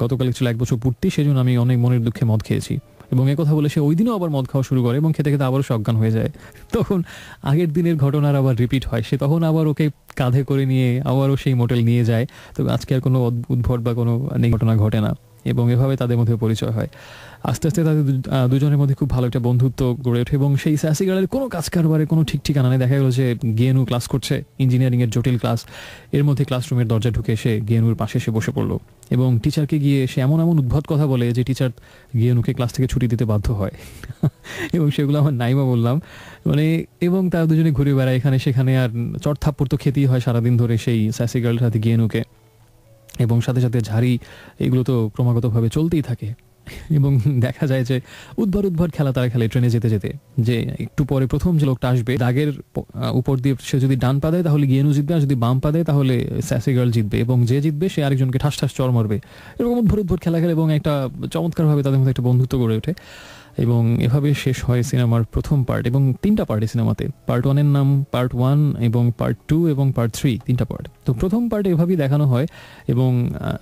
Speaker 1: গতকালকে ছিল 1 বছর পূর্তি, সেজন্য আমি অনেক মনের দুঃখে মদ খেয়েছি। এবং কথা বলে সে ওই দিনও আবার মদ খাওয়া শুরু করে এবং খেতে খেতে আবারও অজ্ঞান হয়ে যায়। তখন আগের দিনের ঘটনার আবার রিপিট হয়, সে তখন আবার ওকে কাঁধে করে নিয়ে আবারও সেই মোটেল নিয়ে যায়। তবে আজকে আর কোনো উদ্ভট বা কোনো ঘটনা ঘটে না, এবং এভাবে তাদের মধ্যে পরিচয় হয়। আস্তে আস্তে তাদের দুজনের মধ্যে খুব ভালো একটা বন্ধুত্ব গড়ে ওঠে। এবং সেই স্যাসি গার্লের কোনো কাজ কারবারে কোনো ঠিক ঠিকানা নেই। দেখা গেল যে গিয়েনু ক্লাস করছে, ইঞ্জিনিয়ারিংয়ের জটিল ক্লাস, এর মধ্যে ক্লাসরুমের দরজা ঢুকে সে গিয়েনুর পাশে এসে বসে পড়লো এবং টিচারকে গিয়ে সে এমন উদ্ভট কথা বলে যে টিচার গিয়েনুকে ক্লাস থেকে ছুটি দিতে বাধ্য হয়। এবং সেগুলো আমার নাইমা বললাম, মানে এবং তারা দুজনে ঘুরে বেড়ায় এখানে সেখানে, আর চট থাপ্পড় তো খেতেই হয় সারাদিন ধরে সেই স্যাসি গার্লের সাথে গিয়েনুকে, এবং সাথে সাথে ঝাড়ি, এগুলো তো ক্রমাগতভাবে চলতেই থাকে। এবং দেখা যায় যে উদ্ভট খেলা তারা খেলে ট্রেনে যেতে যেতে, যে একটু পরে প্রথম যে লোকটা আসবে দাগের উপর দিয়ে সে যদি ডান পা দেয় তাহলে গিয়েনু জিতবে, আর যদি বাম পা দেয় তাহলে স্যাসি গার্ল জিতবে, এবং যে জিতবে সে আরেকজনকে ঠাস ঠাস চড় মারবে। এরকম উদ্ভট খেলা খেলে এবং একটা চমৎকারভাবে তাদের মধ্যে একটা বন্ধুত্ব গড়ে ওঠে। এবং এভাবে শেষ হয় সিনেমার প্রথম পার্ট, এবং 3টা পার্ট এই সিনেমাতে। পার্ট 1 এর নাম পার্ট 1, এবং পার্ট 2 এবং পার্ট 3, 3টা পার্ট। তো প্রথম পার্টে এভাবেই দেখানো হয়। এবং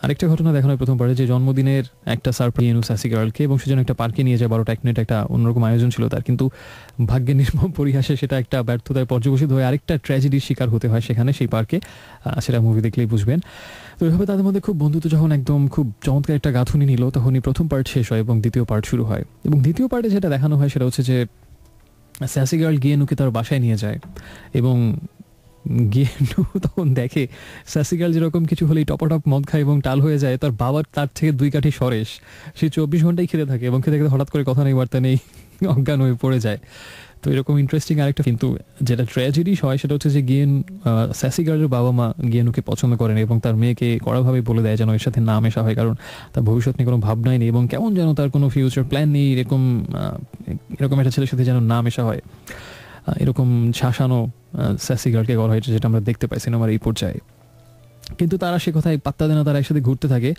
Speaker 1: আরেকটা ঘটনা দেখানো হয় প্রথম পার্টে, যে জন্মদিনের একটা সারপ্রাইজ স্যাসি গার্লকে, এবং সেজন্য একটা পার্কে নিয়ে যায় 12টা 1 মিনিট, একটা অন্যরকম আয়োজন ছিল তার, কিন্তু ভাগ্যের নির্মম পরিহাসে সেটা একটা ব্যর্থতায় পর্যবসিত হয়ে আরেকটা ট্র্যাজেডির শিকার হতে হয় সেখানে সেই পার্কে। সেটা মুভি দেখলেই বুঝবেন। তো এইভাবে তাদের মধ্যে খুব বন্ধুত্ব যখন একদম খুব চমৎকার একটা গাঁথুনি নিল, তখনই প্রথম পার্ট শেষ হয় এবং দ্বিতীয় পার্ট শুরু হয়। এবং দ্বিতীয় পার্টে যেটা দেখানো হয় সেটা হচ্ছে যে স্যাসি গার্ল গিয়েনুকে তার বাসায় নিয়ে যায়, এবং গিয়েনু তখন দেখে স্যাসি গার্ল যেরকম কিছু হলেই টপাটপ মদ খায় এবং টাল হয়ে যায়, তার বাবার তার থেকে 2 কাঠি সরেস, সে 24 ঘন্টাই খেতে থাকে এবং খেতে খেতে হঠাৎ করে কথা নেই বার্তা নেই অজ্ঞান হয়ে পড়ে যায়। তো এরকম ইন্টারেস্টিং আরেকটা, কিন্তু যেটা ট্র্যাজেডি হয় সেটা হচ্ছে যে স্যাসি গার্লের বাবা মা গিয়েনুকে পছন্দ করেন এবং তার মেয়েকে কড়াভাবে বলে দেয় যেন এর সাথে না মেশা হয়, কারণ তার ভবিষ্যৎ নিয়ে কোনো ভাবনাই নেই এবং কেমন যেন তার কোনো ফিউচার প্ল্যান নেই, এরকম একটা ছেলের সাথে যেন না মেশা হয়, এরকম শাসানো স্যাসি গার্লকে করা হয়েছে, যেটা আমরা দেখতে পাই সিনেমার এই পর্যায়ে। কিন্তু তারা সে কথায় পাত্তা দেয় না, তারা একসাথে ঘুরতে থাকে,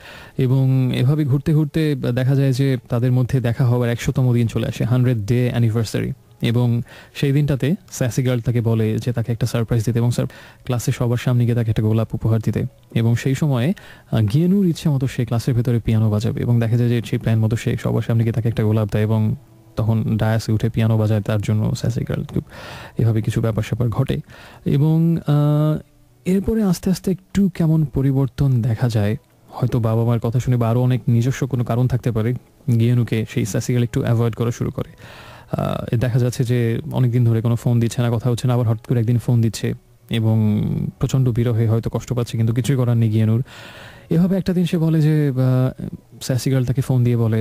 Speaker 1: এবং এভাবে ঘুরতে ঘুরতে দেখা যায় যে তাদের মধ্যে দেখা হওয়ার 100তম দিন চলে আসে, 100th ডে অ্যানিভার্সারি। এবং সেই দিনটাতে স্যাসি গার্ল তাকে বলে যে তাকে একটা সারপ্রাইজ দিতে, এবং ক্লাসে সবার সামনে গিয়ে তাকে একটা গোলাপ উপহার দিতে। এবং সেই সময়ে গিয়েনুর ইচ্ছে মতো সে ক্লাসের ভেতরে পিয়ানো বাজাবে, এবং দেখা যায় যে সেই প্ল্যান মতো সে সবার সামনে গিয়ে তাকে একটা গোলাপ দেয়, এবং তখন ডায়াসে উঠে পিয়ানো বাজায় তার জন্য স্যাসি গার্ল। এভাবে কিছু ব্যাপার স্যাপার ঘটে, এবং এরপরে আস্তে আস্তে একটু কেমন পরিবর্তন দেখা যায়, হয়তো বাবা মার কথা শুনে বা আরও অনেক নিজস্ব কোনো কারণ থাকতে পারে, গিয়েনুকে সেই স্যাসি গার্ল একটু অ্যাভয়েড করা শুরু করে। দেখা যাচ্ছে যে অনেকদিন ধরে কোনো ফোন দিচ্ছে না, কথা হচ্ছে না, আবার হঠাৎ করে একদিন ফোন দিচ্ছে এবং প্রচণ্ড বিরহে হয়তো কষ্ট পাচ্ছে, কিন্তু কিছুই করার নেই গিয়েনুর। এভাবে একটা দিন সে বলে যে স্যাসি গার্ল তাকে ফোন দিয়ে বলে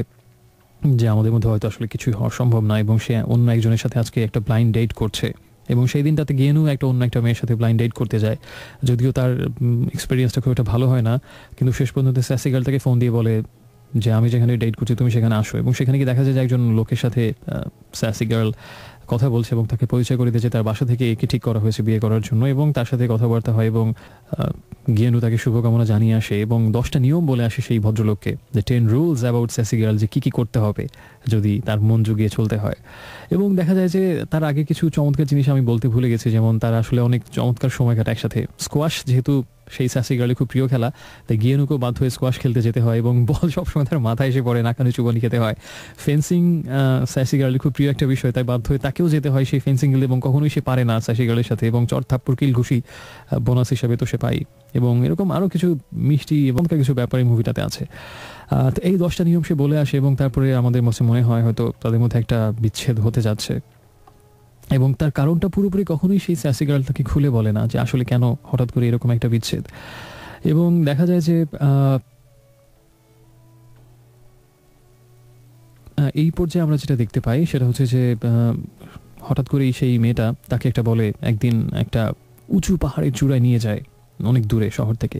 Speaker 1: যে আমাদের মধ্যে হয়তো আসলে কিছুই হওয়া সম্ভব না, এবং সে অন্য একজনের সাথে আজকে একটা ব্লাইন্ড ডেট করছে, এবং সেই দিনটাতে গিয়েনু অন্য একটা মেয়ের সাথে ব্লাইন্ড ডেট করতে যায়, যদিও তার এক্সপিরিয়েন্সটা খুব একটা ভালো হয় না, কিন্তু শেষ পর্যন্ত স্যাসি গার্ল তাকে ফোন দিয়ে বলে যে আমি যেখানে ডেট করছি তুমি সেখানে আসো, এবং সেখানে কি দেখা যায় যে একজন লোকের সাথে স্যাসি গার্ল কথা বলছে এবং তাকে পরিচয় করে দিয়েছে তার বাসা থেকে একে ঠিক করা হয়েছে বিয়ে করার জন্য, এবং তার সাথে কথাবার্তা হয় এবং গিয়েনু তাকে শুভকামনা জানিয়ে আসে এবং 10টা নিয়ম বলে আসে সেই ভদ্রলোককে, যে 10 রুলস অ্যাবাউট স্যাসি গার্ল, যে কী কী করতে হবে যদি তার মন জুগিয়ে চলতে হয়। এবং দেখা যায় যে তার আগে কিছু চমৎকার জিনিস আমি বলতে ভুলে গেছি, যেমন তারা আসলে অনেক চমৎকার সময় কাটে একসাথে। স্কোয়াশ যেহেতু সেই স্যাসি গার্লের খুব প্রিয় খেলা, তাই গিয়েনুকেও বাধ্য হয়ে স্কোয়াশ খেলতে যেতে হয় এবং বল সবসময় তার মাথায় এসে পড়ে, নাকানি চুবানি খেতে হয়। ফেন্সিং স্যাসি গার্লের খুব প্রিয় একটা বিষয়, তাই বাধ্য হয়ে তাকেও যেতে হয় সেই ফেন্সিং খেলতে, এবং কখনোই সে পারে না স্যাসি গার্লের সাথে, এবং চর থাপ্পড় কিল ঘুষি বোনাস হিসাবে তো সে পাই। এবং এরকম আরও কিছু মিষ্টি এবং কিছু ব্যাপার এই মুভিটাতে আছে। তো এই 10টা নিয়ম সে বলে আসে এবং তারপরে আমাদের মনে হয় হয়তো তাদের মধ্যে একটা বিচ্ছেদ হতে যাচ্ছে, এবং তার কারণটা পুরোপুরি কখনোই সেই স্যাসি গার্ল তাকে খুলে বলে না যে আসলে কেন হঠাৎ করে এরকম একটা বিচ্ছেদ। এবং দেখা যায় যে এই পর্যায়ে আমরা যেটা দেখতে পাই সেটা হচ্ছে যে হঠাৎ করেই সেই মেয়েটা তাকে একটা বলে, একদিন একটা উঁচু পাহাড়ের চূড়ায় নিয়ে যায় অনেক দূরে শহর থেকে,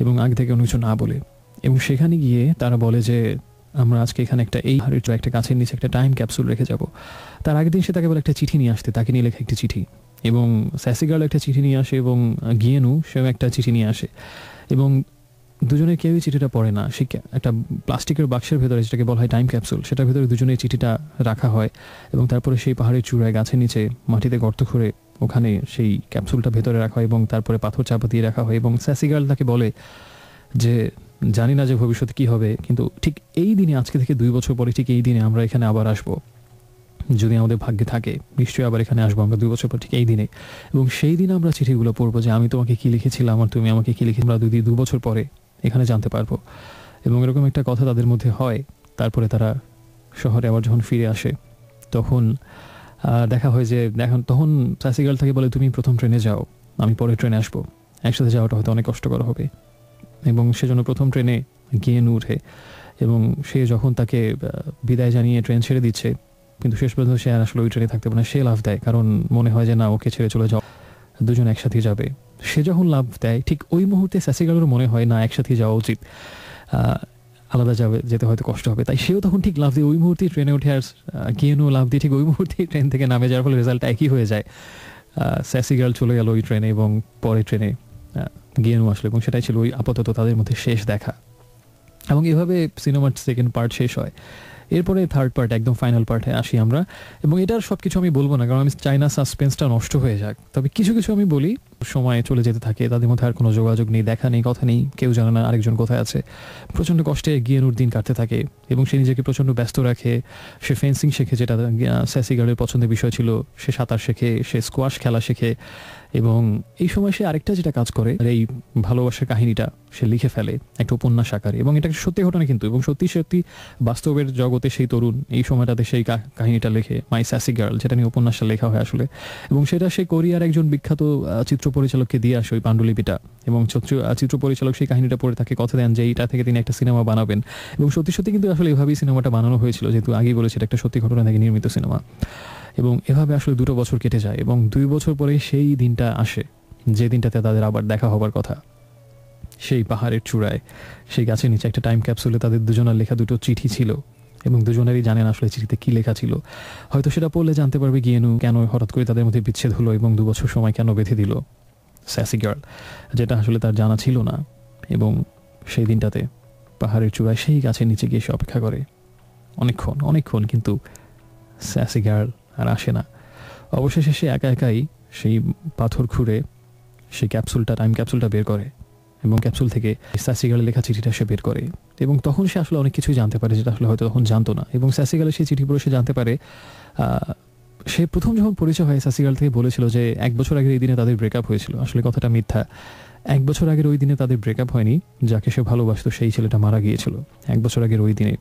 Speaker 1: এবং আগে থেকে অনেক কিছু না বলে, এবং সেখানে গিয়ে তারা বলে যে আমরা আজকে এখানে এই পাহাড়ের চূড়ায় একটা গাছের নিচে একটা টাইম ক্যাপসুল রেখে যাব। তার আগের দিন সে তাকে বলে একটা চিঠি নিয়ে আসতে, তাকে নিয়ে লেখা একটি চিঠি, এবং স্যাসি গার্ল একটা চিঠি নিয়ে আসে এবং গিয়েনু সেও একটা চিঠি নিয়ে আসে, এবং দুজনের কেউই চিঠিটা পড়ে না। সে একটা প্লাস্টিকের বাক্সের ভেতরে, যেটাকে বলা হয় টাইম ক্যাপসুল, সেটার ভেতরে দুজনের চিঠিটা রাখা হয়, এবং তারপরে সেই পাহাড়ের চূড়ায় গাছের নিচে মাটিতে গর্ত করে ওখানে সেই ক্যাপসুলটা ভেতরে রাখা হয় এবং তারপরে পাথর চাপা দিয়ে রাখা হয়। এবং স্যাসি গার্ল তাকে বলে যে জানি না যে ভবিষ্যতে কী হবে, কিন্তু ঠিক এই দিনে, আজকে থেকে 2 বছর পরে ঠিক এই দিনে আমরা এখানে আবার আসবো, যদি আমাদের ভাগ্যে থাকে নিশ্চয়ই আবার এখানে আসবো আমরা 2 বছর পর ঠিক এই দিনে, এবং সেই দিনে আমরা চিঠিগুলো পড়বো যে আমি তোমাকে কী লিখেছিলাম আর তুমি আমাকে কী লিখে, আমরা 2 বছর পরে এখানে জানতে পারবো। এবং এরকম একটা কথা তাদের মধ্যে হয়। তারপরে তারা শহরে আবার যখন ফিরে আসে তখন দেখা হয় যে তখন স্যাসি গার্ল তাকে বলে তুমি প্রথম ট্রেনে যাও, আমি পরে ট্রেনে আসবো, একসাথে যাওয়াটা হয়তো অনেক কষ্টকর হবে। এবং সেজন্য প্রথম ট্রেনে গিয়েনু ওঠে, এবং সে যখন তাকে বিদায় জানিয়ে ট্রেন ছেড়ে দিচ্ছে, কিন্তু শেষ পর্যন্ত সে আর আসলে ওই ট্রেনে থাকতে পারে না, সে লাফ দেয়, কারণ মনে হয় যে না, ওকে ছেড়ে চলে যাও, দুজন একসাথে যাবে। সে যখন লাফ দেয় ঠিক ওই মুহূর্তে স্যাসি গার্লের মনে হয় না একসাথে যাওয়া উচিত, আলাদা যেতে হয়তো কষ্ট হবে, তাই সেও তখন ঠিক লাফ দিয়ে ওই মুহূর্তেই ট্রেনে উঠে, আর গিয়েনু লাফ দিয়ে ঠিক ওই মুহূর্তেই ট্রেন থেকে নামে যাওয়ার ফলে রেজাল্ট একই হয়ে যায়। স্যাসি গার্ল চলে গেল ওই ট্রেনে এবং পরে ট্রেনে গিয়েনু আসলো, এবং সেটাই ছিল ওই আপাতত তাদের মধ্যে শেষ দেখা। এবং এভাবে সিনেমার সেকেন্ড পার্ট শেষ হয়। এরপরে থার্ড পার্ট, একদম ফাইনাল পার্টে আসি আমরা, এবং এটার সব কিছু আমি বলবো না, কারণ আমি চাই না সাসপেন্সটা নষ্ট হয়ে যাক। তবে কিছু কিছু আমি বলি। সময় চলে যেতে থাকে, তাদের মধ্যে আর কোনো যোগাযোগ নেই, দেখা নেই, কথা নেই, কেউ জানে না আরেকজন কোথায় আছে। প্রচণ্ড কষ্টে গিয়েনুর দিন কাটতে থাকে, এবং সে নিজেকে প্রচণ্ড ব্যস্ত রাখে। সে ফেন্সিং শেখে, যেটা স্যাসি গার্লের পছন্দের বিষয় ছিল, সে সাঁতার শেখে, সে স্কোয়াশ খেলা শেখে, এবং এই সময় সে আরেকটা যেটা কাজ করে, এই ভালোবাসার কাহিনীটা সে লিখে ফেলে একটা উপন্যাস আকারে, এবং এটা সত্যি ঘটনা কিন্তু, এবং সত্যি সত্যি বাস্তবের জগতে সেই তরুণ এই সময়টাতে সেই কাহিনীটা লেখে, মাই স্যাসি গার্ল, যেটা নিয়ে উপন্যাসটা লেখা হয় আসলে। এবং সেটা সে কোরিয়ার একজন বিখ্যাত চিত্র পরিচালককে দিয়ে আসে ওই পাণ্ডুলিপিটা, এবং চিত্র পরিচালক সেই কাহিনীটা পড়ে তাকে কথা দেন যে এইটা থেকে তিনি একটা সিনেমা বানাবেন, এবং সত্যি সত্যি কিন্তু আসলে এভাবেই সিনেমাটা বানানো হয়েছিল, যেহেতু আগেই বলেছে এটা একটা সত্যি ঘটনা থেকে নির্মিত সিনেমা। এবং এভাবে আসলে 2 বছর কেটে যায়, এবং 2 বছর পরে সেই দিনটা আসে যে দিনটাতে তাদের আবার দেখা হবার কথা। সেই পাহাড়ের চূড়ায়, সেই গাছের নিচে একটা টাইম ক্যাপসুলে তাদের দুজনের লেখা 2টো চিঠি ছিল, এবং দুজনেরই জানেন আসলে চিঠিতে কী লেখা ছিল। হয়তো সেটা পড়লে জানতে পারবে গিয়েনু কেন হঠাৎ করে তাদের মধ্যে বিচ্ছেদ হলো, এবং 2 বছর সময় কেন বেঁধে দিল স্যাসি গার্ল, যেটা আসলে তার জানা ছিল না। এবং সেই দিনটাতে পাহাড়ের চূড়ায় সেই গাছের নিচে গিয়ে সে অপেক্ষা করে অনেকক্ষণ, কিন্তু স্যাসি গার্ল আর আসে না। অবশেষে সে একা একাই সেই পাথর খুঁড়ে সেই টাইম ক্যাপসুলটা বের করে, এবং ক্যাপসুল থেকে স্যাসি গার্লের লেখা চিঠিটা সে বের করে, এবং তখন সে আসলে অনেক কিছুই জানতে পারে যেটা আসলে হয়তো তখন জানতো না। এবং স্যাসি গার্লের সেই চিঠি পড়ে সে জানতে পারে, সে প্রথম যখন পরিচয় হয় স্যাসি গার্ল থেকে বলেছিল যে 1 বছর আগের এই দিনে তাদের ব্রেকআপ হয়েছিল। আসলে কথাটা মিথ্যা। 1 বছর আগের ওই দিনে তাদের ব্রেকআপ হয়নি, যাকে সে ভালোবাসতো সেই ছেলেটা মারা গিয়েছিল 1 বছর আগের ওই দিনে,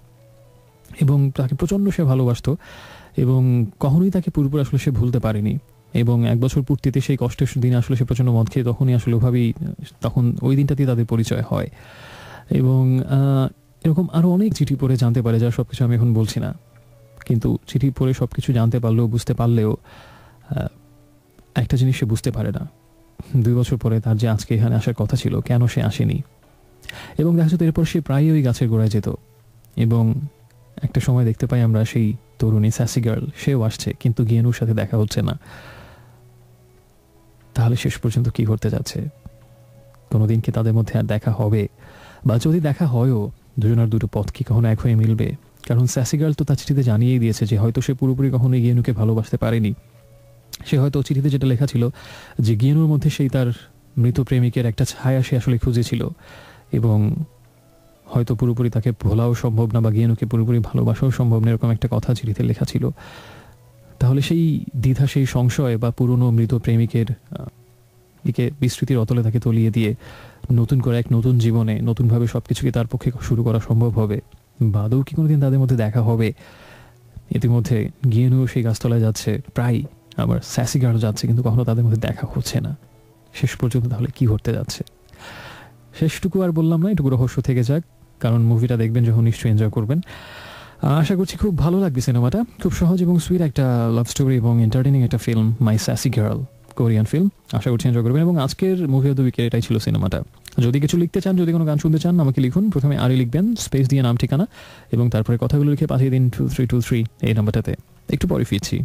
Speaker 1: এবং তাকে প্রচণ্ড সে ভালোবাসতো, এবং কখনোই তাকে পুরোপুরি আসলে সে ভুলতে পারেনি। এবং 1 বছর পূর্তিতে সেই কষ্টের দিনে আসলে সে প্রচণ্ড মদ খেয়ে তখনই আসলে ওভাবেই, তখন ওই দিনটাতেই তাদের পরিচয় হয়। এবং এরকম আরও অনেক চিঠি পড়ে জানতে পারে, যার সব কিছু আমি এখন বলছি না, কিন্তু চিঠি পড়ে সব কিছু জানতে পারলেও, বুঝতে পারলেও একটা জিনিস সে বুঝতে পারে না, 2 বছর পরে তার যে আজকে এখানে আসার কথা ছিল, কেন সে আসেনি। এবং দেখা যেত এরপর সে প্রায়ই ওই গাছের গোড়ায় যেত, এবং একটা সময় দেখতে পাই আমরা সেই তরুণী স্যাসি গার্ল, সেও আসছে, কিন্তু গিয়েনুর সাথে দেখা হচ্ছে না। তাহলে শেষ পর্যন্ত কি ঘটতে যাচ্ছে? কোনোদিন কি তাদের মধ্যে আর দেখা হবে? বা যদি দেখা হয়ও, দুজনের দুটো পথ কি কখনো এক হয়ে মিলবে? কারণ স্যাসি গার্ল তো তার চিঠিতে জানিয়েই দিয়েছে যে হয়তো সে পুরোপুরি কখনো গিয়েনুকে ভালোবাসতে পারেনি। সে হয়তো চিঠিতে যেটা লেখা ছিল যে গিয়েনুর মধ্যে সেই তার মৃত প্রেমিকের একটা ছায়া সে আসলে খুঁজেছিল, এবং হয়তো পুরোপুরি তাকে ভোলাও সম্ভব না বা গিয়েনুকে পুরোপুরি ভালোবাসাও সম্ভব না, এরকম একটা কথা চিঠিতে লেখা ছিল। তাহলে সেই দ্বিধা, সেই সংশয় বা পুরনো মৃত প্রেমিকের দিকে বিস্মৃতির অতলে তাকে তলিয়ে দিয়ে নতুন করে এক নতুন জীবনে নতুনভাবে সব কিছুকে তার পক্ষে শুরু করা সম্ভব হবে, বা আদৌ কি কোনোদিন তাদের মধ্যে দেখা হবে? ইতিমধ্যে গিয়েনু সেই গাছতলায় যাচ্ছে, প্রায় আবার স্যাসি গার্ল যাচ্ছে, কিন্তু কখনো তাদের মধ্যে দেখা হচ্ছে না। শেষ পর্যন্ত তাহলে কি ঘটতে যাচ্ছে? শেষটুকু আর বললাম না, এটুকু রহস্য থেকে যাক, কারণ মুভিটা দেখবেন যখন নিশ্চয়ই এনজয় করবেন। আশা করছি খুব ভালো লাগবে সিনেমাটা। খুব সহজ এবং সুইট একটা লাভ স্টোরি এবং এন্টারটেইনিং একটা ফিল্ম, মাই স্যাসি গার্ল, কোরিয়ান ফিল্ম। আশা করছি এনজয় করবেন। এবং আজকের মুভি অফ দ্য উইকের এটাই ছিল সিনেমাটা। যদি কিছু লিখতে চান, যদি কোনো গান শুনতে চান, আমাকে লিখুন। প্রথমে আরে লিখবেন, স্পেস দিয়ে নাম ঠিকানা, এবং তারপরে কথাগুলো লিখে পাঠিয়ে দিন 2323 এই নাম্বারটাতে। একটু পরে ফিরছি।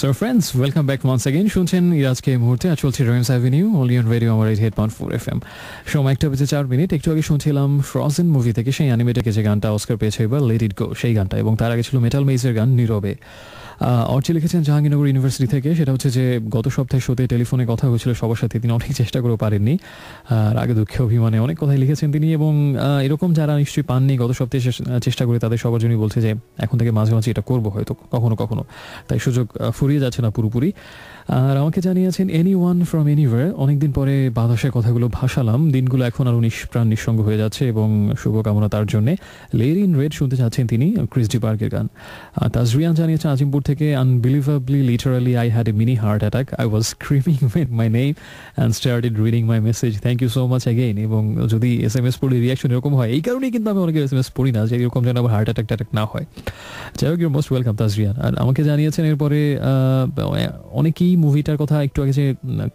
Speaker 1: So friends, welcome back once again. শুনছেন ইরাজকে মুহূর্তে, আর চলছে dreams avenue only on radio আমার 88.4 FM। সময় 1:04। একটু আগে শুনছিলাম ফ্রোজেন মুভি থেকে সেই অ্যানিমেটেড যে গানটা অস্কার পেয়েছে এবার, লেট ইট গো, সেই গানটা। এবং তার আগে ছিল মেটাল মেজের গান নীরবে। অর্চি লিখেছেন জাহাঙ্গীরনগর ইউনিভার্সিটি থেকে। সেটা হচ্ছে যে গত সপ্তাহে শোতে টেলিফোনে কথা হয়েছিল সবার সাথে, তিনি অনেক চেষ্টা করেও পারেননি। আর আগে দুঃখে অভিমানে অনেক কথাই লিখেছেন তিনি। এবং এরকম যারা নিশ্চয়ই পাননি গত সপ্তাহে চেষ্টা করে, তাদের সবার জন্যই বলছে যে এখন থেকে মাঝে মাঝে এটা করবো হয়তো কখনো কখনো, তাই সুযোগ ফুরিয়ে যাচ্ছে না পুরোপুরি। আর আমাকে জানিয়েছেন এনি ওয়ান ফ্রম এনিওয়্যার, অনেকদিন পরে বাতাসের কথাগুলো ভাসালাম, দিনগুলো এখন আরও নিষ্প্রাণ নিঃসঙ্গ হয়ে যাচ্ছে, এবং শুভকামনা তার জন্যে। লেরি ইন রেড শুনতে চাচ্ছেন তিনি, ক্রিস্টি পার্কের গান। তাজরিয়ান জানিয়েছেন আজিমপুর থেকে, unbelievably literally I had a mini heart attack, I was screaming with my name and started reading my message, thank you so much again. এবং যদি SMS পড়লে রিয়াকশন এরকম হয়, এই কারণেই কিন্তু আমি অনেকের SMS পড়ি না, যে এরকম যেন আবার হার্ট অ্যাটাক না হয়। যাই হোক, ইউর মোস্ট ওয়েলকাম তাজরিয়ান। আর আমাকে জানিয়েছেন এরপরে অনেকেই মুভিটার কথা, একটু আগে যে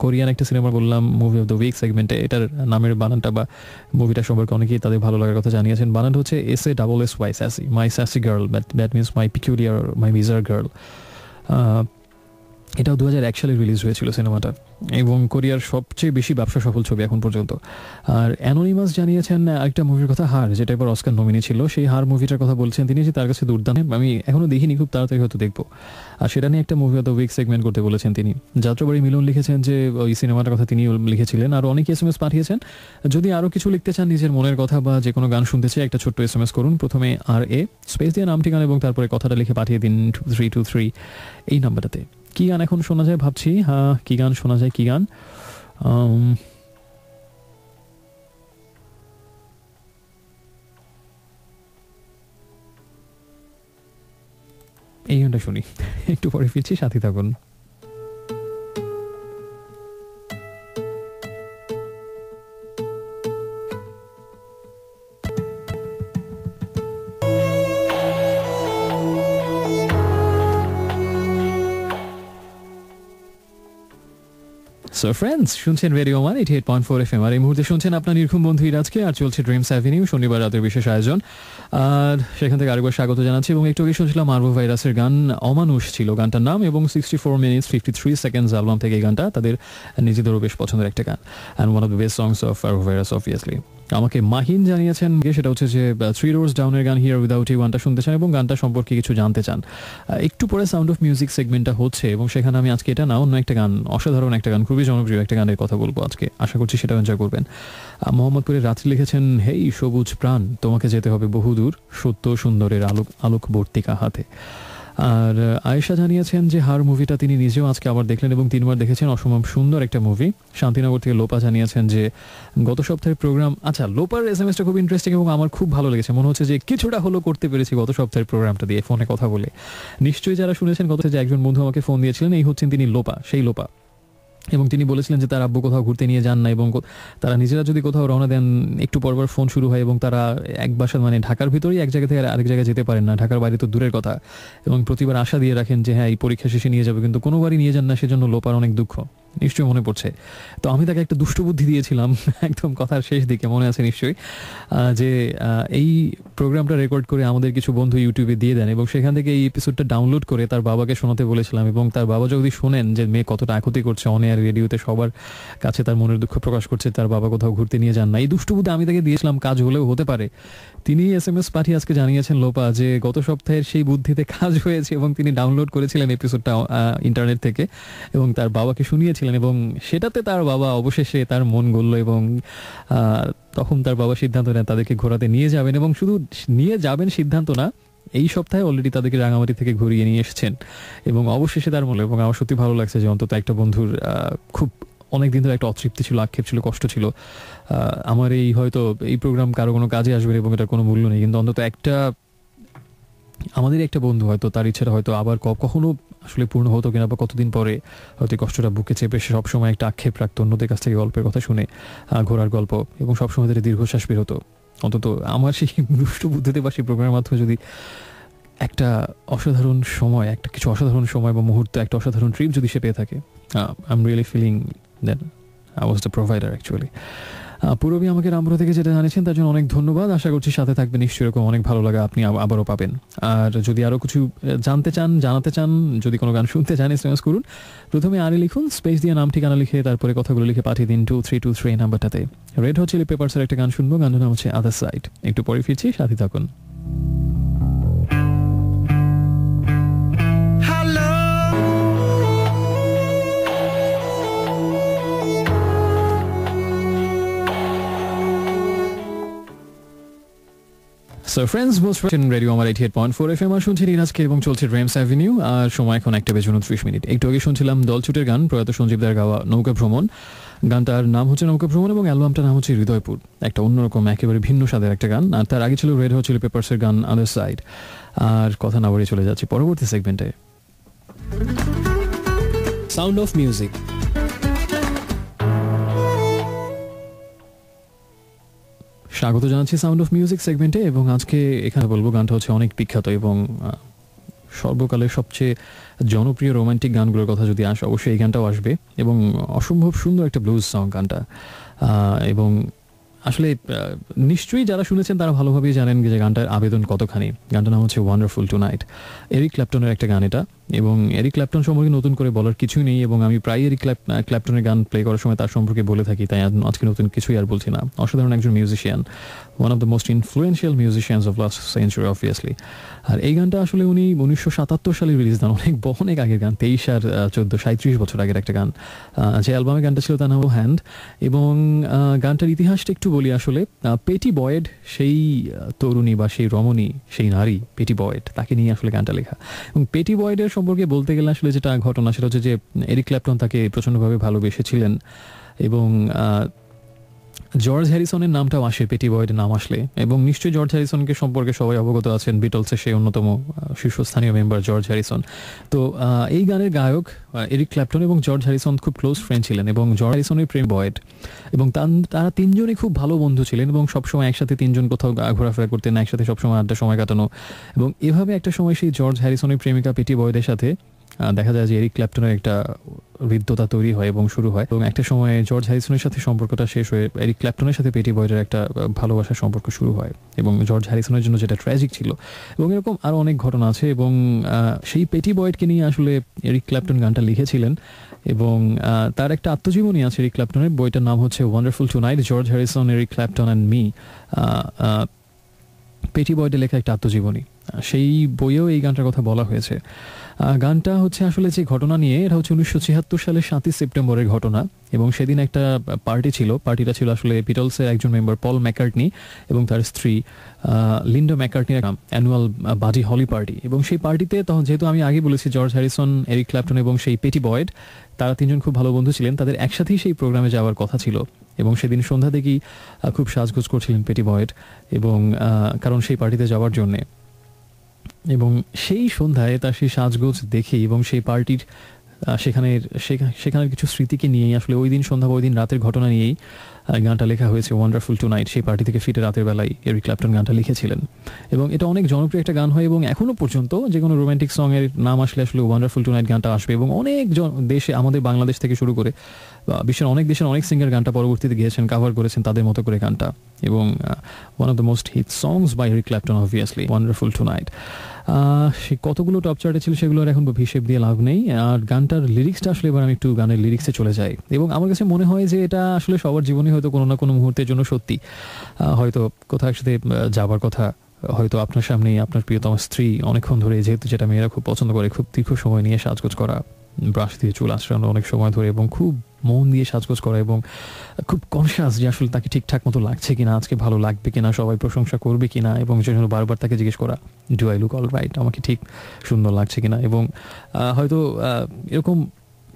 Speaker 1: কোরিয়ান একটা সিনেমা বললাম মুভি অফ দ্য উইক সেগমেন্টে, এটার নামের বানানটা বা মুভিটা সম্পর্কে অনেকেই তাদের ভালো লাগার কথা জানিয়েছেন। বানানটা হচ্ছে SASSY, sassy, my sassy girl, that means my peculiar, my bizarre girl. এটাও 2001 সালে রিলিজ হয়েছিল সিনেমাটা, এবং কোরিয়ার সবচেয়ে বেশি ব্যবসা সফল ছবি এখন পর্যন্ত। আর অ্যানোনিমাস জানিয়েছেন একটা মুভির কথা, হার, যেটা এবার অস্কার নমিনি ছিল। সেই হার মুভিটার কথা বলছেন তিনি, যে তার কাছে দুর্দান্ত, আমি এখনও দেখিনি, খুব তাড়াতাড়ি হয়তো দেখবো। আর সেটা নিয়ে একটা movie of the week segment করতে বলেছেন তিনি। যাত্রাবাড়ি মিলন লিখেছেন যে ওই সিনেমাটার কথা তিনি লিখেছিলেন। আর অনেকে SMS পাঠিয়েছেন। যদি আরও কিছু লিখতে চান, নিজের মনের কথা বা যে কোনো গান শুনতে চাই, একটা ছোট্ট SMS করুন। প্রথমে RA স্পেস দিয়ে নাম ঠিকানা এবং তারপরে কথাটা লিখে পাঠিয়ে দিন 2323 এই নাম্বারটাতে। কি গান এখন শোনা যায় ভাবছি, কি গান শোনা যায়, কি গান? এই গানটা শুনি, একটু পরে ফিরছি, সাথে থাকুন। সো ফ্রেন্ডস, শুনছেন রেডিও 88.4 FM, আর এই মুহূর্তে শুনছেন আপনার নির্ঘুম বন্ধু ইরাজকে, আর চলছে ড্রিমস অ্যাভিনিউ শনিবার রাতের বিশেষ আয়োজন। আর সেখান থেকে আরেকবার স্বাগত জানাচ্ছি। এবং একটু আগে শুনছিলাম মার্ভো ভাইরাসের গান অমানুষ ছিল গানটার নাম, এবং 64 minutes 53 seconds অ্যালবাম থেকে এই গানটা, তাদের নিজেদেরও বেশ পছন্দের একটা গান, and one of the best songs of Marvo Virus obviously. আমাকে মাহিন জানিয়েছেন, সেটা হচ্ছে যে 3 Doors Down'ের গান হিয়ার উইদাউট ইউ গানটা শুনতে চান এবং গানটা সম্পর্কে কিছু জানতে চান। একটু পরে সাউন্ড অফ মিউজিক সেগমেন্টটা হচ্ছে, এবং সেখানে আমি আজকে এটা না অন্য একটা গান, অসাধারণ একটা গান, খুবই জনপ্রিয় একটা গানের কথা বলবো আজকে। আশা করছি সেটা এনজয় করবেন। মোহাম্মদপুরের রাত্রি লিখেছেন, হেই সবুজ প্রাণ, তোমাকে যেতে হবে বহুদূর, সত্য সুন্দরের আলোকবর্তিকা হাতে। আর আয়েশা জানিয়েছেন যে হার মুভিটা তিনি নিজেও আজকে আবার দেখলেন এবং 3বার দেখেছেন, অসম্ভব সুন্দর একটা মুভি। শান্তিনগর থেকে লোপা জানিয়েছেন যে গত সপ্তাহের প্রোগ্রাম, আচ্ছা লোপার এসএমএসটা খুব ইন্টারেস্টিং এবং আমার খুব ভালো লেগেছে, মনে হচ্ছে যে কিছুটা হলো করতে পেরেছি গত সপ্তাহের প্রোগ্রামটা দিয়ে ফোনে কথা বলে। নিশ্চয়ই যারা শুনেছেন গত যে একজন বন্ধু আমাকে ফোন দিয়েছিলেন, এই হচ্ছেন তিনি লোপা, সেই লোপা। এবং তিনি বলেছিলেন যে তার আব্বু কোথাও ঘুরতে নিয়ে যান না এবং তারা নিজেরা যদি কোথাও রওনা দেন একটু পরপর ফোন শুরু হয় এবং তারা এক বাসা মানে ঢাকার ভিতরেই এক জায়গা থেকে আরেক জায়গায় যেতে পারেন না, ঢাকার বাইরে তো দূরের কথা, এবং প্রতিবার আশা দিয়ে রাখেন যে হ্যাঁ এই পরীক্ষা শেষে নিয়ে যাবে, কিন্তু কোনোবারই নিয়ে যান না, সেজন্য লোপার অনেক দুঃখ নিশ্চয়ই মনে পড়ছে। তো আমি তাকে একটা দুষ্ট বুদ্ধি দিয়েছিলাম একদম কথার শেষ দিকে, মনে আছে নিশ্চয়ই, যে এই প্রোগ্রামটা রেকর্ড করে আমাদের কিছু বন্ধু ইউটিউবে দিয়ে দেন এবং সেখান থেকে এই এপিসোডটা ডাউনলোড করে তার বাবাকে শোনাতে বলেছিলাম, এবং তার বাবা যদি শোনেন যে মেয়ে কতটা আকুতি করছে অন এয়ার রেডিওতে, সবার কাছে তার মনের দুঃখ প্রকাশ করছে, তার বাবা কোথাও ঘুরতে নিয়ে যান না, এই দুষ্ট বুদ্ধি আমি তাকে দিয়েছিলাম, কাজ হলেও হতে পারে। তিনি এসএমএস পাঠিয়ে আজকে জানিয়েছেন লোপা যে গত সপ্তাহের সেই বুদ্ধিতে কাজ হয়েছে এবং তিনি ডাউনলোড করেছিলেন এপিসোডটা ইন্টারনেট থেকে এবং তার বাবাকে শুনিয়েছিলেন, এবং সেটাতে তার বাবা অবশেষে তার মন গড়ল এবং তখন তার বাবা সিদ্ধান্ত নেন তাদেরকে ঘোরাতে নিয়ে যাবেন, এবং শুধু নিয়ে যাবেন সিদ্ধান্ত না, এই সপ্তাহে অলরেডি তাদেরকে রাঙামাটি থেকে ঘুরিয়ে নিয়ে এসেছেন এবং অবশেষে তার মূল্য। এবং আমার সত্যি ভালো লাগছে যে অন্তত একটা বন্ধুর খুব অনেকদিন ধরে একটা অতৃপ্তি ছিল, আক্ষেপ ছিল, কষ্ট ছিল, আমার এই হয়তো এই প্রোগ্রাম কারো কোনো কাজে আসবে এবং এটার কোনো মূল্য নেই, কিন্তু অন্তত একটা আমাদের একটা বন্ধু হয়তো তার ইচ্ছাটা হয়তো আবার কখনো আসলে পূর্ণ হতো কিনা, বা কতদিন পরে হয়তো কষ্টটা বুকে চেপে সে সবসময় একটা আক্ষেপ রাখতো অন্যদের কাছ থেকে গল্পের কথা শুনে, ঘোরার গল্প, এবং সবসময় তাদের দীর্ঘশ্বাস বের হতো। অন্তত আমার সেই দুষ্ট বুদ্ধিতে বা সেই প্রোগ্রামের মাধ্যমে যদি একটা অসাধারণ সময়, একটা কিছু অসাধারণ সময় বা মুহূর্ত, একটা অসাধারণ ট্রিপ যদি সে পেয়ে থাকে, I am really feeling that I was the provider actually. Purabi আমাকে রামপুরা থেকে যেটা জানিয়েছেন তার জন্য অনেক ধন্যবাদ, আশা করছি সাথে থাকবেন, নিশ্চয়ই এরকম অনেক ভালো লাগা আপনি আবারও পাবেন। আর যদি আরও কিছু জানতে চান, জানাতে চান, যদি কোনো গান শুনতে চান, এসএমএস করুন, প্রথমে আরে লিখুন, স্পেস দিয়ে নাম ঠিকানা লিখে তারপরে কথাগুলো লিখে পাঠিয়ে দিন 2323 নাম্বারটাতে। রেড হট চিলি পেপারসের একটা গান শুনবো, গানটার নাম হচ্ছে আদার সাইড। একটু পরে ফিরছি, সাথে থাকুন। So friends, most radio আমার 88.4 FM আর শুনছেন আজকে এবং চলছে ড্রিমস অ্যাভিনিউ, আর সময় এখন 1:29। একটু আগে শুনছিলাম দলছুটের গান, প্রয়াত সঞ্জীবদার গাওয়া নৌকা ভ্রমণ। গানটার নাম হচ্ছে নৌকা ভ্রমণ এবং অ্যালবামটার নাম হচ্ছে হৃদয়পুর, একটা অন্যরকম একেবারে ভিন্ন স্বাদের একটা গান। আর তার আগে ছিল রেড হট চিলি পেপারসের গান আদার সাইড। আর কথা না বলে চলে যাচ্ছি পরবর্তী সেগমেন্টে, সাউন্ড অফ মিউজিক। স্বাগত জানাচ্ছি সাউন্ড অফ মিউজিক সেগমেন্টে, এবং আজকে এখানে বলবো গানটা হচ্ছে অনেক বিখ্যাত এবং সর্বকালের সবচেয়ে জনপ্রিয় রোমান্টিক গানগুলোর কথা যদি আসে, অবশ্যই এই গানটাও আসবে, এবং অসম্ভব সুন্দর একটা ব্লুজ সং গানটা। এবং আসলে নিশ্চয়ই যারা শুনেছেন তারা ভালোভাবেই জানেন যে গানটার আবেদন কতখানি। গানটার নাম হচ্ছে ওয়ান্ডারফুল টুনাইট, এরিক ক্ল্যাপটনের একটা গান এটা, এবং এরিক ক্ল্যাপটন সম্পর্কে নতুন করে বলার কিছুই নেই, এবং আমি প্রায় এরিক ক্ল্যাপটনের গান প্লে করার সময় তার সম্পর্কে বলে থাকি, তাই আজকে নতুন কিছুই আর বলছি না। অসাধারণ একজন musician, one of the most influential musicians of last century obviously. আর এই গানটা আসলে উনি 1977 সালে রিলিজ দেন, অনেক আগের গান, 23 আর 14, 37 বছর আগের একটা গান। যে অ্যালবামে গানটা ছিল তার নাম হ্যান্ড, এবং গানটার ইতিহাসটা একটু বলি। আসলে পেটি বয়েড, সেই তরুণী বা সেই রমণী, সেই নারী পেটি বয়েড, তাকে নিয়ে আসলে গানটা লেখা। এবং পেটি বয়েডের সম্পর্কে বলতে গেলে আসলে যেটা ঘটনা সেটা হচ্ছে যে এরিক ক্ল্যাপটন তাকে প্রচণ্ডভাবে ভালোবেসেছিলেন, এবং জর্জ হ্যারিসনের নামটাও আসে পেটি বয়েডের নাম আসলে, এবং নিশ্চয়ই জর্জ হ্যারিসনকে সম্পর্কে সবাই অবগত আছেন, বিটলসের সেই অন্যতম শীর্ষস্থানীয় মেম্বার জর্জ হ্যারিসন। তো এই গানের গায়ক এরিক ক্ল্যাপটন এবং জর্জ হ্যারিসন খুব ক্লোজ ফ্রেন্ড ছিলেন, এবং জর্জ হ্যারিসনের প্রেম বয়েড, এবং তারা তিনজনই খুব ভালো বন্ধু ছিলেন, এবং সবসময় একসাথে তিনজন কোথাও ঘোরাফেরা করতেন, একসাথে সবসময় আড্ডা সময় কাটানো। এবং এভাবে একটা সময় সেই জর্জ হ্যারিসনের প্রেমিকা পেটি বয়েডের সাথে দেখা যায় যে এরিক ক্ল্যাপটনের একটা হৃদ্যতা তৈরি হয় এবং শুরু হয়, এবং একটা সময় জর্জ হ্যারিসনের সাথে সম্পর্কটা শেষ হয়ে এরিক ক্ল্যাপটনের সাথে পেটি বয়েডের একটা ভালোবাসার সম্পর্ক শুরু হয়, এবং জর্জ হ্যারিসনের জন্য যেটা ট্র্যাজিক ছিল, এবং এরকম আরও অনেক ঘটনা আছে। এবং সেই পেটি বয়েডকে নিয়ে আসলে এরিক ক্ল্যাপটন গানটা লিখেছিলেন, এবং তার একটা আত্মজীবনী আছে এরিক ক্ল্যাপটনের, বইটার নাম হচ্ছে wonderful tonight, George Harrison, Eric Clapton and me. Pattie বয়েডের লেখা একটা আত্মজীবনী, সেই বইয়েও এই গানটার কথা বলা হয়েছে। গানটা হচ্ছে আসলে যে ঘটনা নিয়ে, এটা হচ্ছে 1976 সালের 7ই সেপ্টেম্বরের ঘটনা, এবং সেদিন একটা পার্টি ছিল। পার্টিটা ছিল আসলে বিটলসের একজন মেম্বার পল ম্যাকার্টনি এবং তার স্ত্রী লিন্ডা ম্যাকার্টনির অ্যানুয়াল বাজি হলি পার্টি। এবং সেই পার্টিতে তখন, যেহেতু আমি আগে বলেছি, জর্জ হ্যারিসন, এরিক ক্ল্যাপটন এবং সেই পেটি বয়েড, তারা তিনজন খুব ভালো বন্ধু ছিলেন, তাদের একসাথেই সেই প্রোগ্রামে যাওয়ার কথা ছিল। এবং সেদিন সন্ধ্যা থেকেই খুব সাজগোজ করছিলেন পেটি বয়েড, এবং কারণ সেই পার্টিতে যাওয়ার জন্যে। এবং সেই সন্ধ্যায় তার সেই সাজগোজ দেখে এবং সেই পার্টির সেখানের কিছু স্মৃতিকে নিয়েই আসলে ওই দিন সন্ধ্যা বা ওই দিন রাতের ঘটনা নিয়েই গানটা লেখা হয়েছে, ওয়ান্ডারফুল টু নাইট। সেই পার্টি থেকে ফিরে রাতের বেলায় এরিক ক্ল্যাপটন গানটা লিখেছিলেন, এবং এটা অনেক জনপ্রিয় একটা গান হয়। এবং এখনও পর্যন্ত যে কোনো রোম্যান্টিক সঙের নাম আসলে ওয়ান্ডারফুল টু নাইট গানটা আসবে। এবং অনেক দেশে, আমাদের বাংলাদেশ থেকে শুরু করে বিশ্বের অনেক দেশের অনেক সিঙ্গার গানটা পরবর্তীতে গিয়েছেন, কাভার করেছেন তাদের মতো করে গানটা। এবং one of the most hit songs by Eric Clapton, obviously wonderful tonight. সে কতগুলো টপ চার্টে ছিল সেগুলোর এখন হিসেব দিয়ে লাভ নেই। আর গানটার লিরিক্সটা আসলে এবার আমি একটু গানের লিরিক্সে চলে যাই। এবং আমার কাছে মনে হয় যে এটা আসলে সবার জীবনে হয়তো কোনো না কোনো মুহূর্তের জন্য সত্যি। হয়তো কোথাও একসাথে যাবার কথা, হয়তো আপনার সামনেই আপনার প্রিয়তম স্ত্রী অনেকক্ষণ ধরে, যেহেতু যেটা মেয়েরা খুব পছন্দ করে, খুব দীর্ঘ সময় নিয়ে সাজগোজ করা, ব্রাশ দিয়ে চুল আঁচড়ানো অনেক সময় ধরে, এবং খুব মন দিয়ে সাজগোজ করা, এবং খুব কনসিয়াস যে আসলে তাকে ঠিকঠাক মতো লাগছে কিনা, আজকে ভালো লাগবে কিনা, সবাই প্রশংসা করবে কিনা, এবং সেই জন্য বারবার তাকে জিজ্ঞেস করা, do I look all right, আমাকে ঠিক সুন্দর লাগছে কিনা। এবং হয়তো এরকম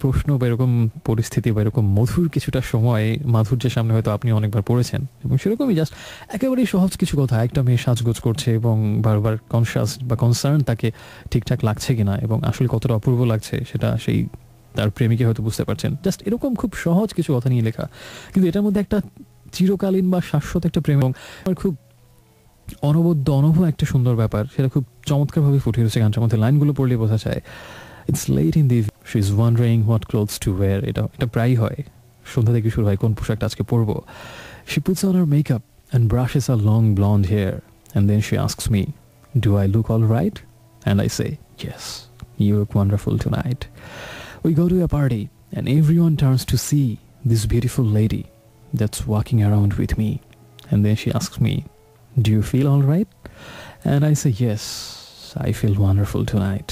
Speaker 1: প্রশ্ন বা এরকম পরিস্থিতি বা এরকম মধুর কিছুটা সময় মাধুর্যের সামনে হয়তো আপনি অনেকবার পড়েছেন। এবং সেরকমই জাস্ট একেবারেই সহজ কিছু কথা, একটা মেয়ে সাজগোজ করছে এবং বারবার কনসিয়াস বা কনসার্ন তাকে ঠিকঠাক লাগছে কিনা, এবং আসলে কতটা অপূর্ব লাগছে সেটা সেই তার প্রেমিকে হয়তো বুঝতে পারছেন। জাস্ট এরকম খুব সহজ কিছু কথা নিয়ে লেখা, কিন্তু এটার মধ্যে একটা চিরকালীন বা শাশ্বত একটা প্রেম এবং খুব অনবদ্য অনুভব একটা সুন্দর ব্যাপার, সেটা খুব চমৎকারভাবে ফুটে উঠেছে গানটার মধ্যে। লাইনগুলো পড়লে বোঝা যায়, it's late in the, she is wandering what clothes two wire. এটা প্রায় হয়, সন্ধ্যা থেকে শুরু হয়, কোন পোশাকটা আজকে পরবো। She puts on her makeup and brushes her long blonde hair and then she asks me, do I look all right? And I say, yes, you look wonderful tonight. We go to a party and everyone turns to see this beautiful lady that's walking around with me. And then she asks me, do you feel all right? And I say, yes, I feel wonderful tonight.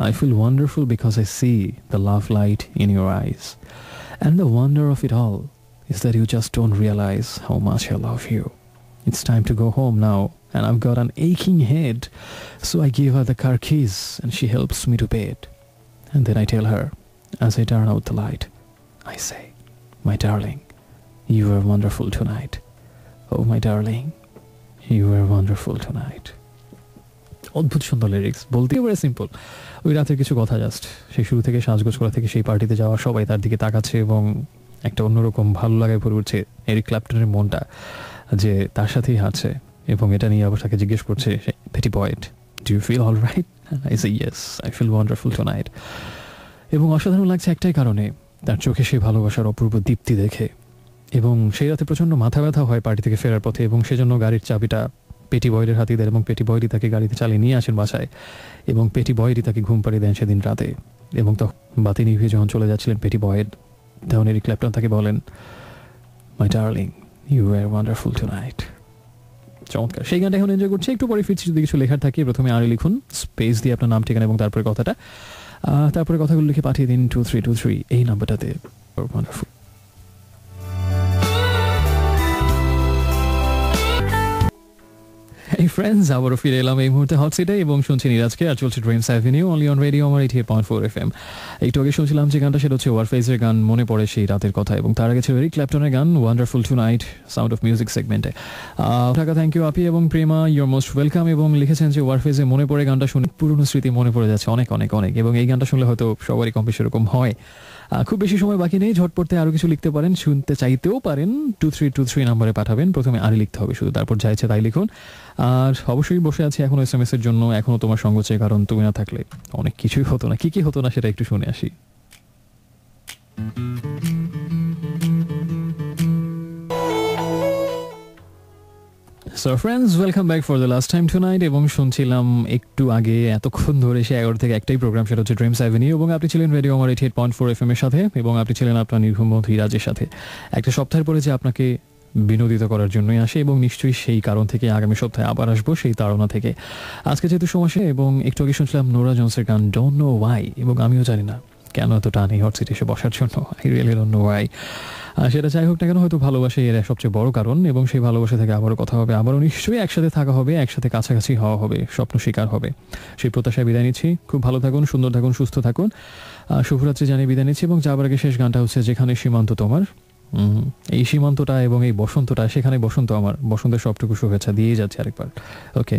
Speaker 1: I feel wonderful because I see the love light in your eyes. And the wonder of it all is that you just don't realize how much I love you. It's time to go home now, and I've got an aching head, so I give her the car keys and she helps me to bed. And then I tell her, as I turn out the light, I say, my darling, you were wonderful tonight. Oh, my darling, you were wonderful tonight. অদ্ভুত সুন্দর lyrics, বলতে এবারে simple. ওই রাতের কিছু কথা, just সেই শুরু থেকে সাজগোজ করা থেকে সেই পার্টিতে যাওয়া, সবাই তার দিকে তাকাচ্ছে এবং একটা অন্যরকম ভালো লাগায় ভরে উঠছে এরিক ক্ল্যাপটনের মনটা, যে তার সাথেই হাঁটছে। এবং এটা নিয়ে আবার তাকে জিজ্ঞেস করছে, Pattie Boyd, do you feel all right? I say, yes, I feel wonderful tonight. এবং অসাধারণ লাগছে একটাই কারণে, তার চোখে সেই ভালোবাসার অপূর্ব দীপ্তি দেখে। এবং সেই রাতে প্রচণ্ড মাথা ব্যথা হয় পার্টি থেকে ফেরার পথে, এবং সেজন্য গাড়ির চাবিটা পেটি বয়েডের হাতে দেন, এবং পেটি বয়েডই তাকে গাড়িতে চালিয়ে নিয়ে আসেন বাসায়, এবং পেটি বয়েডই তাকে ঘুম পাড়িয়ে দেন সেদিন রাতে। এবং তখন বাতি নিভিয়ে যখন চলে যাচ্ছিলেন পেটি বয়েড, তখন এরিক ক্ল্যাপটন তাকে বলেন, my darling, you R wonderful tonight. চমৎকার সেই গানটা এখন এনজয় করছে। একটু পরে ফিরছি, যদি কিছু লেখার থাকে প্রথমে আরে লিখুন, স্পেস দিয়ে আপনার নাম, ঠিকানা এবং তারপরে কথাটা, তারপরে কথাগুলো লিখে পাঠিয়ে দিন 2323 এই নাম্বারটাতে। ওয়ান্ডারফুল। এই ফ্রেন্ডস, আবারও ফিরে এলাম এই মুহূর্তে হট সিটে এবং শুনছি নিরাজকে, আর চলছে dreams avenue only on radio আমার 88.4 FM। একটু আগে শুনছিলাম যে গানটা, সেটা হচ্ছে ওয়ারফেজের গান মনে পড়ে সেই রাতের কথা, এবং তার আগে ছিল এরিক ক্ল্যাপটনের গান wonderful tonight, sound of music সেগমেন্টে। টাকা থ্যাংক ইউ আপি এবং প্রেমা, ইউর মোস্ট ওয়েলকাম। এবং লিখেছেন যে ওয়ারফেজে মনে পড়ে গানটা শুনে পুরনো স্মৃতি মনে পড়ে যাচ্ছে অনেক অনেক অনেক, এবং এই গানটা শুনলে হয়তো সবারই কম বেশি এরকম হয়। খুব বেশি সময় বাকি নেই, ঝটপটতে আরও কিছু লিখতে পারেন, শুনতে চাইতেও পারেন, 2323 নম্বরে পাঠাবেন। প্রথমে আরে লিখতে হবে শুধু, তারপর যা ইচ্ছে তাই লিখুন। আর অবশ্যই বসে আছি এখনো SMS এর জন্য, এখনো তোমার সঙ্গ চেয়ে, কারণ তুমি না থাকলে অনেক কিছুই হতো না। কি হতো না সেটা একটু শুনে আসি। So friends, welcome back for the last time tonight. এবং শুনছিলাম একটু আগে, এতক্ষণ ধরে সে 11 থেকে একটাই প্রোগ্রাম, সেটা হচ্ছে ড্রিমস অ্যাভিনিউ, এবং আপনি ছিলেন রেডিও আমার 88.4 FM এর সাথে, এবং আপনি ছিলেন আপনার নির্ঘুম বন্ধু রাজের সাথে। একটা সপ্তাহের পরে যে আপনাকে বিনোদিত করার জন্যই আসি এবং নিশ্চয়ই সেই কারণ থেকে আগামী সপ্তাহে আবার আসবো সেই তাড়না থেকে। আজকে যেহেতু সমস্যা এবং একটু আগে শুনছিলাম নোরা জোনসের গান ডোন্ট নো ওয়াই, এবং আমিও জানি না কেন এত টান এই হট সিটে এসে বসার জন্য। I really don't know Y. সেটা যাই হোক না কেন, হয়তো ভালোবাসা এর সবচেয়ে বড় কারণ, এবং সেই ভালোবাসা থেকে আবারও কথা হবে, আবারও নিশ্চয়ই একসাথে থাকা হবে, একসাথে কাছাকাছি হওয়া হবে, স্বপ্ন শিকার হবে। সেই প্রত্যাশায় বিদায় নিচ্ছি। খুব ভালো থাকুন, সুন্দর থাকুন, সুস্থ থাকুন। শুভরাত্রি জানিয়ে বিদায় নিচ্ছি, এবং যাবার আগে শেষ গানটা হচ্ছে যেখানে সীমান্ত তোমার। এই সীমান্তটা এবং এই বসন্তটা, সেখানে বসন্ত আমার, বসন্তের সবটুকু শুভেচ্ছা দিয়ে যাচ্ছে আরেকবার। ওকে,